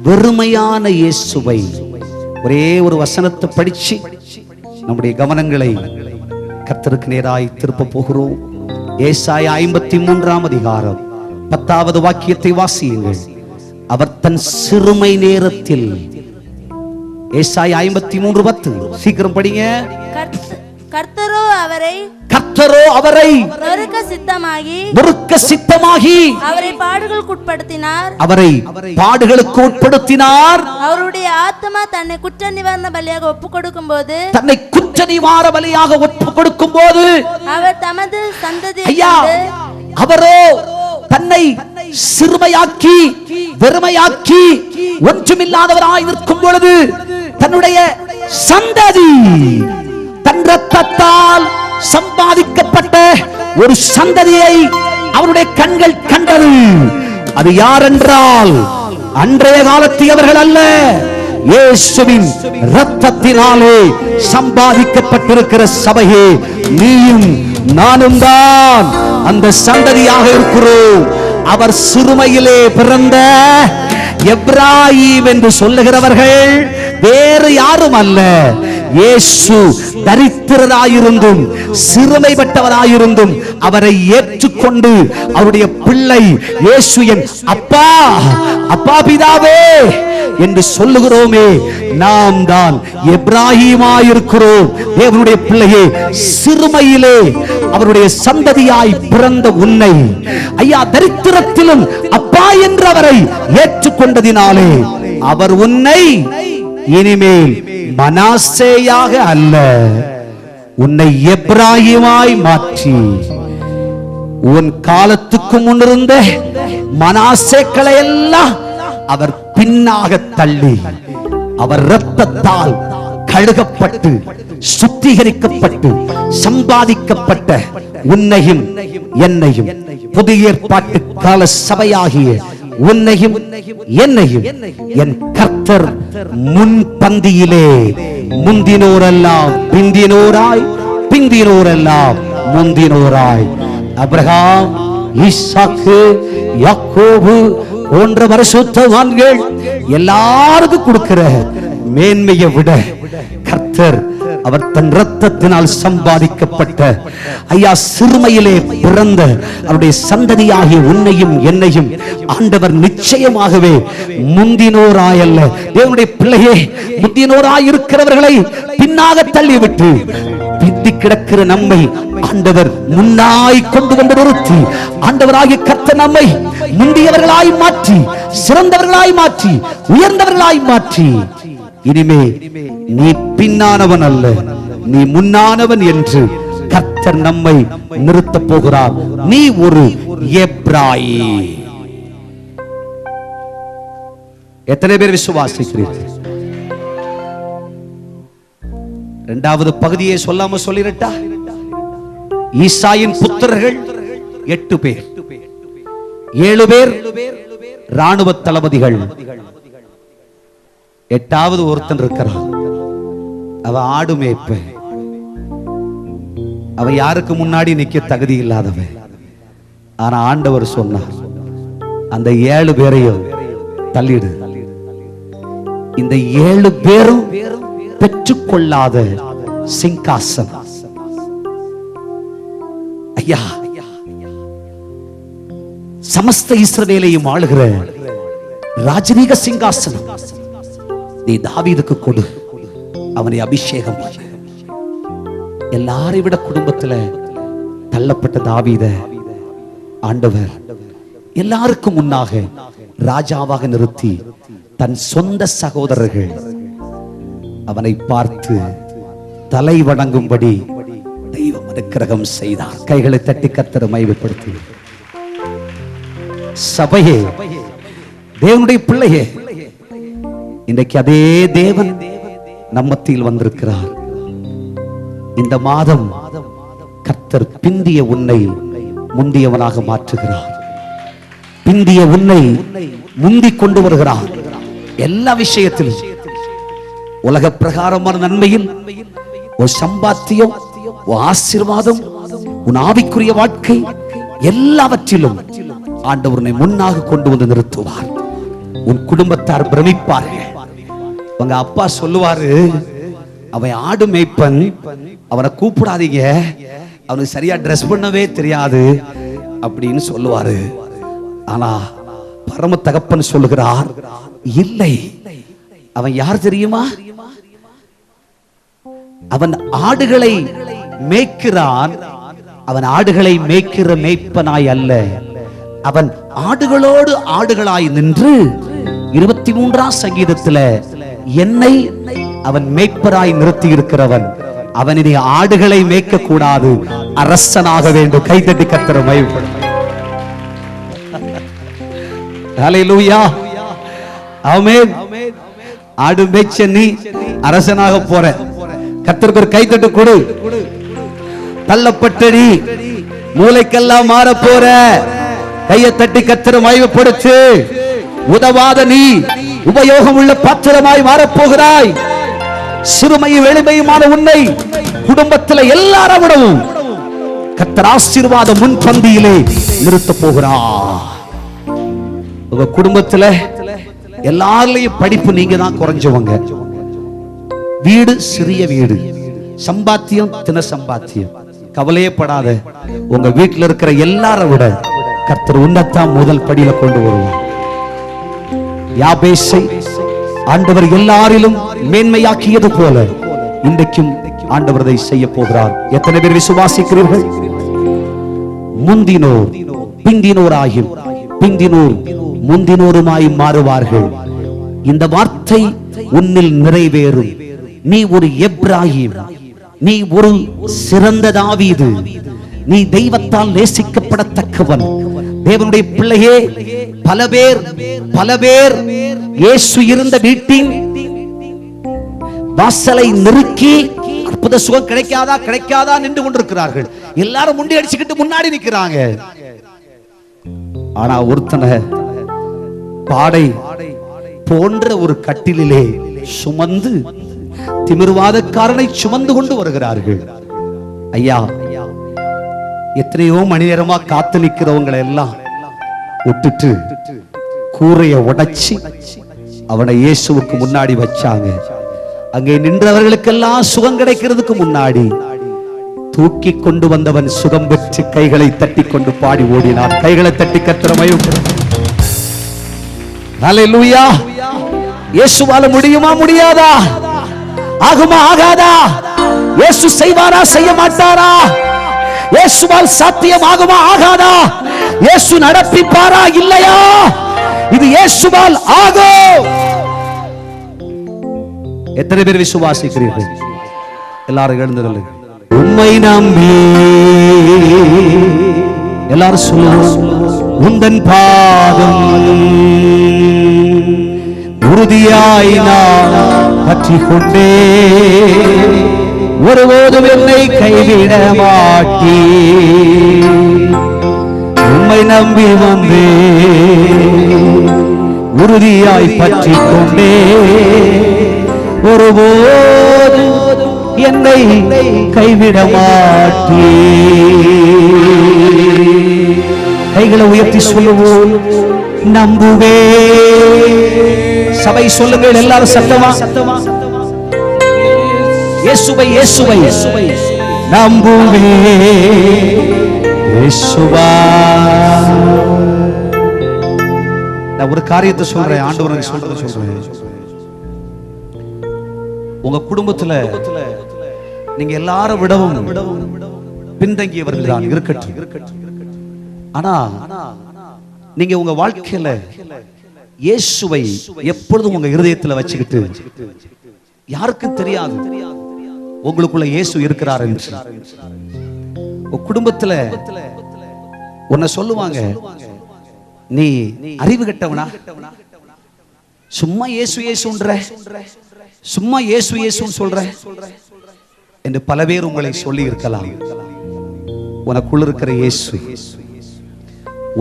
வெறுமையான இயேசுவை, ஒரே ஒரு வசனத்தை படிச்சு நம்முடைய கவனங்களை கர்த்தருக்கு நேராய் திருப்ப போகிறோம். ஏசாயா 53ஆம் அதிகாரம் 10வது வாக்கியத்தை வாசியுங்கள். அவர் தன் சிறுமை நேரத்தில், ஏசாயா 53:10, சீக்கிரம் படிங்க. கர்த்தரோ அவரை நொறுக்க சித்தமாகி அவரை பாடுகளுக்கு உட்படுத்தினார். அவருடைய ஆத்மா தன்னை குற்ற நிவாரண பலியாக ஒப்புக் கொடுக்கும் போது அவர் தமது சந்ததி, அவரோ தன்னை சிறுமையாக்கி, வெறுமையாக்கி, ஒன்றுமில்லாதவராய் நிற்கும் பொழுது தன்னுடைய சந்ததி, தன் ரத்தத்தால் சம்பாதிக்கப்பட்ட ஒரு சந்ததியை அவருடைய கண்கள் கண்டது. அது யார் என்றால் அன்றைய காலத்தியவர்கள் அல்ல, இயேசுவின் ரத்தத்தினாலே சம்பாதிக்கப்பட்டிருக்கிற சபையே, நீயும் நானும் தான் அந்த சந்ததியாக இருக்கிறோம். அவர் சிறுமையிலே பிறந்த எப்ராஹிம் என்று சொல்லுகிறவர்கள் வேறு யாரும் அல்ல. இயேசு தரித்திரராயிருந்தும் சிறுமைப்பட்டவராயிருந்தும் அவரை ஏற்றுக்கொண்டு அவருடைய பிள்ளை இயேசு என் அப்பா, அப்பா பிதாவே என்று சொல்லுகிறோமே, நாம் தான் எப்ராஹிமாயிருக்கிறோம். தேவனுடைய பிள்ளையே, சிறுமையிலே அவருடைய சந்ததியாய் பிறந்த உன்னை, ஐயா தரித்திரத்திலும் அப்பா என்று அவரை ஏற்றுக்கொண்டதினாலே அவர் உன்னை இனிமேல் மனாசேயாக அல்ல, உன்னை எப்ராஹிமாய் மாற்றி உன் காலத்துக்கு முன்னிருந்த மனாசேக்களை எல்லாம் அவர் பின்னாக தள்ளி, அவர் இரத்தத்தால் கழுகப்பட்டு சுத்திகரிக்கப்பட்டு சம்பாதிக்கப்பட்ட உன்னையும் என்னையும், புதிய ஏற்பாட்டு கால சபையாகிய உன்னையும் என்னையும் என் கர்த்தர் முன் பந்தியிலே முந்தினோரெல்லாம் பிந்தினோராய், பிந்தினோரெல்லாம் முந்தினோராய், ஆபிரகாம், ஈசாக்கு, யாக்கோபு போன்ற பரிசுத்தவான்கள் எல்லாருக்கும் கொடுக்கிற மேன்மையை விட கர்த்தர் அவர் தன் இரத்தத்தினால் சம்பாதிக்கப்பட்ட, ஐயா சிறுமையிலே பிறந்த அவருடைய சந்ததியாகிய உன்னையும் என்னையும் ஆண்டவர் நிச்சயமாகவே முந்தினோராய் அல்ல, தேவனுடைய பிள்ளையே, முந்தினோராய் இருக்கிறவர்களை பின்னாக தள்ளிவிட்டு பிந்தி கிடக்கிற நம்மை ஆண்டவர் முன்னாய் கொண்டு வந்து நிறுத்தி, ஆண்டவராகிய கர்த்தர் நம்மை முந்தியவர்களாய் மாற்றி, சிறந்தவர்களாய் மாற்றி, உயர்ந்தவர்களாய் மாற்றி, இனிமே நீ பின்னானவன் அல்ல, நீ முன்னானவன் என்று கர்த்தர் நம்மை நிறுத்த போகிறார். நீ ஒரு எப்ராயி. எத்தனை பேர் விசுவாசிக்கிறீர்கள்? இரண்டாவது பகுதியை சொல்லாம சொல்லிரட்டா? ஈசாயின் புத்திரர்கள் 8 பேர், 7 பேர் ராணுவ தளபதிகள், 8வது ஒருத்தன் இருக்கிறான். அவ ஆடு மேய்ப்ப. அவ யாருக்கு முன்னாடி நிக்க தகுதி இல்லாதவன். ஆனா ஆண்டவர் சொன்னார், அந்த 7 பேரையும் தள்ளிடு. இந்த 7 பேரும் பெற்றுக்கொள்ளாத சிங்காசனம். ஐயா, சமஸ்த இஸ்ரவேலையும் ஆளுகிற ராஜரீக சிங்காசனம் நீ தாவீதுக்கு கொடு, அவனை அபிஷேகம் பண்ணு. எல்லாரை விட குடும்பத்துல தள்ளப்பட்ட தாவீத ஆண்டவர் எல்லாருக்கும் முன்னாக ராஜாவாக நிறுத்தி, தன் சொந்த சகோதரர்கள் அவனை பார்த்து தலை வணங்கும்படி தெய்வம் அனுக்கிரகம் செய்தார். கைகளை தட்டி கர்த்தரை மகிமைப்படுத்தி, சபையே, தேவனுடைய பிள்ளையே, இன்றைக்கு அதே தேவன் நம்மத்தில் வந்திருக்கிறார். இந்த மாதம் கர்த்தர் பிந்திய உன்னை முந்தியவனாக மாற்றுகிறார். பிந்திய உன்னை முந்திக் கொண்டு வருகிறார். எல்லா விஷயத்திலும் உலக பிரகாரமான நன்மையில் ஒரு சம்பாத்தியம், ஒரு ஆசீர்வாதம், உன் ஆவிக்குரிய வாழ்க்கை எல்லாவற்றிலும் ஆண்டவர் உன்னை முன்னாக கொண்டு வந்து நிறுத்துவார். உன் குடும்பத்தார் பிரமிப்பார்கள். உங்க அப்பா சொல்லுவாரு, அவன் ஆடு மேய்ப்பன், அவனை கூப்பிடாதீங்க, அவனுக்கு சரியா ட்ரெஸ் பண்ணவே தெரியாது அப்படின்னு சொல்லுவாரு. ஆனா பரம தகப்பன் சொல்லுகிறார், இல்லை, அவன் யார் தெரியுமா? அவன் ஆடுகளை மேய்க்கிறான். அவன் ஆடுகளை மேய்க்கிற மேய்ப்பனாய் அல்ல, அவன் ஆடுகளோடு ஆடுகளாய் நின்று 23ஆம் சங்கீதத்துல என்னை அவன் மேய்ப்பராய் நிறுத்தி இருக்கிறவன். அவன் இனி ஆடுகளை மேய்க்க கூடாது, அரசனாக வேண்டும். கைதட்டி கர்த்தரை மகிமைப்படுத்து. ஹல்லேலூயா, ஆமென். ஆடு மேய்ச்ச நீ அரசனாக போற. கர்த்தருக்கு ஒரு கைதட்டு கொடு. தள்ளப்பட்ட நீ மூளைக்கெல்லாம் மாற போற. கையை தட்டி கர்த்தரை மகிமைப்படுத்து. உதவாத நீ உபயோகம் உள்ள பாத்திரமாய் மாறப்போகிறாய். சிறுமையும் எளிமையுமான உன்னை குடும்பத்தில் எல்லாரும் விடவும் கர்த்தர் ஆசீர்வாத முன்பந்தியிலே நிறுத்த போகிறார். உங்க குடும்பத்துல எல்லாரையும் படிப்பு நீங்க தான் குறைஞ்சவங்க. வீடு சிறிய வீடு, சம்பாத்தியம் தின சம்பாத்தியம். கவலையே படாத, உங்க வீட்டில் இருக்கிற எல்லாரும் விட கர்த்தர் உன்னத்தான் முதல் படியில கொண்டு வருவார். யாபேசை ஆண்டவர் எல்லாரிலும் மேன்மையாக்கியது போல இன்றைக்கும் ஆண்டவர் அதை செய்ய போகிறார். எத்தனை பேர் விசுவாசிக்கிறீர்கள்? முந்தினோர் பிந்தினோராயும் பிந்தினோர் முந்தினோருமாய் மாறுவார்கள். இந்த வார்த்தை உன்னில் நிறைவேறும். நீ ஒரு எப்ராஹிம், நீ ஒரு சிறந்த தாவீது, நீ தெய்வத்தால் நேசிக்கப்படத்தக்கவன். தேவனுடைய பிள்ளையே, பல பேர் இயேசு இருந்த வீட்டின் வாசலை நெருக்கி அற்புத சுகம் கிடைக்காதா நின்று கொண்டிருக்கிறார்கள். எல்லாரும் முண்டி அடிச்சுக்கிட்டு முன்னாடி நிக்கிறாங்க. ஆனா ஒருத்தனை பாடை போன்ற ஒரு கட்டிலே சுமந்து திமிர்வாதக்காரனை சுமந்து கொண்டு வருகிறார்கள். ஐயா, எத்தனையோ மணி நேரமா காத்து நிக்கிறவங்களை எல்லாம் விட்டுட்டு கூரையை உடைச்சி அவனை இயேசுவுக்கு முன்னாடி வச்சாங்க. அங்கே நின்றவர்களுக்கெல்லாம் சுகம் கிடைக்கிறதுக்கு முன்னாடி தூக்கி கொண்டு வந்தவன் சுகம் பெற்று கைகளை தட்டி கொண்டு பாடி ஓடினான். கைகளை தட்டி கர்த்தரை மகிமைப்படுத்து. ஹல்லேலூயா. இயேசுவால முடியுமா? முடியாதா? ஆகுமா? ஆகாதா? இயேசு செய்வாரா செய்ய மாட்டாரா? இயேசுவால் சாத்தியமாகுமா ஆகாதா? இயேசு நடப்பிப்பாரா இல்லையா? இது இயேசுவால் ஆகும். எத்தனை பேர் விசுவாசிக்கிறீர்கள்? எல்லாரும் எழுந்துள்ளது. உம்மை நம்பி எல்லாரும் சொல்லுவோம். உந்தன் பாதம் உறுதியாய் நான் பற்றிக் கொண்டே, ஒருபோதும் என்னை கைவிட மாட்டீ. உம்மை நம்பி வந்தே உறுதியாய் பற்றிக் கொண்டே, ஒருபோதும் என்னை கைவிட மாட்டீ. கைகளை உயர்த்தி சொல்லுவோம். நம்புவே. சபை சொல்லுங்கள் எல்லாரும் சத்தமா. இயேசுவை இயேசுவை நம்புவே. இயேசுவா. நான் ஒரு காரியத்தை சொல்றேன், ஆண்டவருக்கு சொல்றேன். உங்க குடும்பத்துல நீங்க எல்லாரும் விடவும் பின்தங்கியவர்கள் தான் இருக்கட்டும். ஆனா நீங்க உங்க வாழ்க்கையில இயேசுவை எப்பொழுதும் உங்க இருதயத்துல வச்சுக்கிட்டு, யாருக்கும் தெரியாது உங்களுக்குள்ள இயேசு இருக்கிறார் என்று. உங்க குடும்பத்துல உன்னை சொல்லுவாங்க, நீ அறிவு கெட்டவனா, சும்மா இயேசு இயேசுன்ற, சும்மா இயேசு இயேசுன்னு சொல்ற என்று பல பேர் உங்களை சொல்லி இருக்கலாம். உனக்குள் இருக்கிற இயேசு,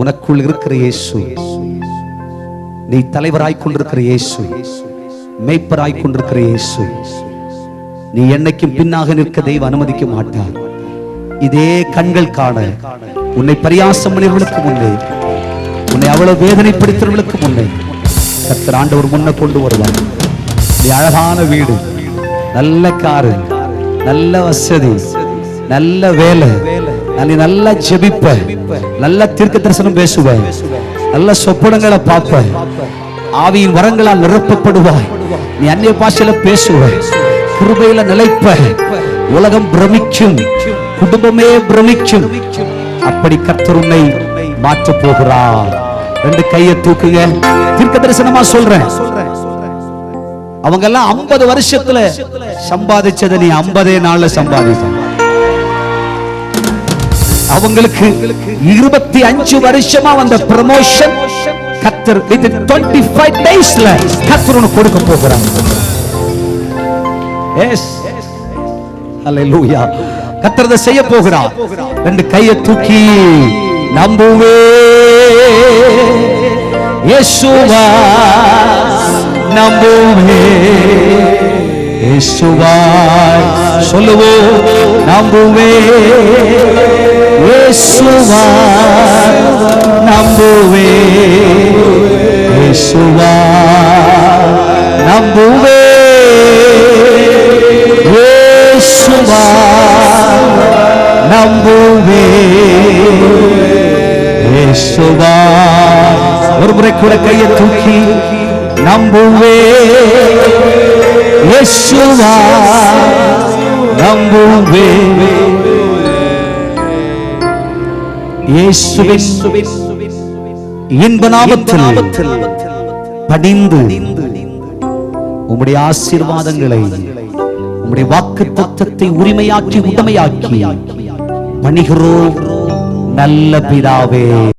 உனக்குள் இருக்கிற இயேசு, நீ தலைவராய் கொண்டிருக்கிற இயேசு, மேய்ப்பராய் கொண்டிருக்கிற இயேசு, நீ என்னைக்கும் பின்னாக நிற்க தெய்வம் அனுமதிக்க மாட்டார். இதே கண்கள் காண உன்னை பரியாசம் பண்ணியவர்களுக்கு முன்னே, உன்னை அவ்வளவு வேதனைப்படுத்துவர்களுக்கு முன்னே கர்த்தர் ஆண்டவர் முன்ன கொண்டு வருவார். நீ அழகான வீடு, நல்ல காரு, நல்ல வசதி, நல்ல வேலை, நீ நல்லா ஜெபிப்ப, நல்ல தீர்க்க தரிசனம் பேசுவ, நல்ல சொப்பனங்களை பார்ப்ப, ஆவியின் வரங்களால் நிரப்பப்படுவாய், நீ அந்நிய பாஷையில பேசுவ, கிருபையில நிலைப்ப, உலகம் பிரமிக்கும், குடும்பமே பிரமிக்கும். அப்படி கர்த்தர் உன்னை மாற்ற போகிறார். ரெண்டு கையை தூக்குங்க. தீர்க்க தரிசனமா சொல்றேன். அவங்க எல்லாம் 50 வருஷத்துல சம்பாதிச்சதை நீ 50 நாள்ல சம்பாதிச்ச. அவங்களுக்கு 25 வருஷமா வந்த ப்ரமோஷன் கர்த்தர் 25 டேஸ்ல கர்த்தர் உனக்கு கொடுக்க போகிறார். எஸ், ஹல்லேலூயா. கர்த்தர் அதை செய்ய போகிறார். ரெண்டு கையை தூக்கி நம்புவே. இயேசுவா நம்புவே. இயேசுவா சொல்லுவோம். நம்புவே. இயேசுவா நம்புவே. இயேசுவா நம்புவே. இயேசுவா நம்புவே. இயேசுவா. ஒரு முறை கூட கையை தூக்கி நம்புவே. இயேசுவா நம்புவே. இயேசுவின் இன்ப நாமத்தில் படிந்து உம்முடைய ஆசீர்வாதங்களை, உம்முடைய வாக்குத்தத்தத்தை உரிமையாக்கி உடமையாக்கி பணிகிறோம் நல்ல பிதாவே.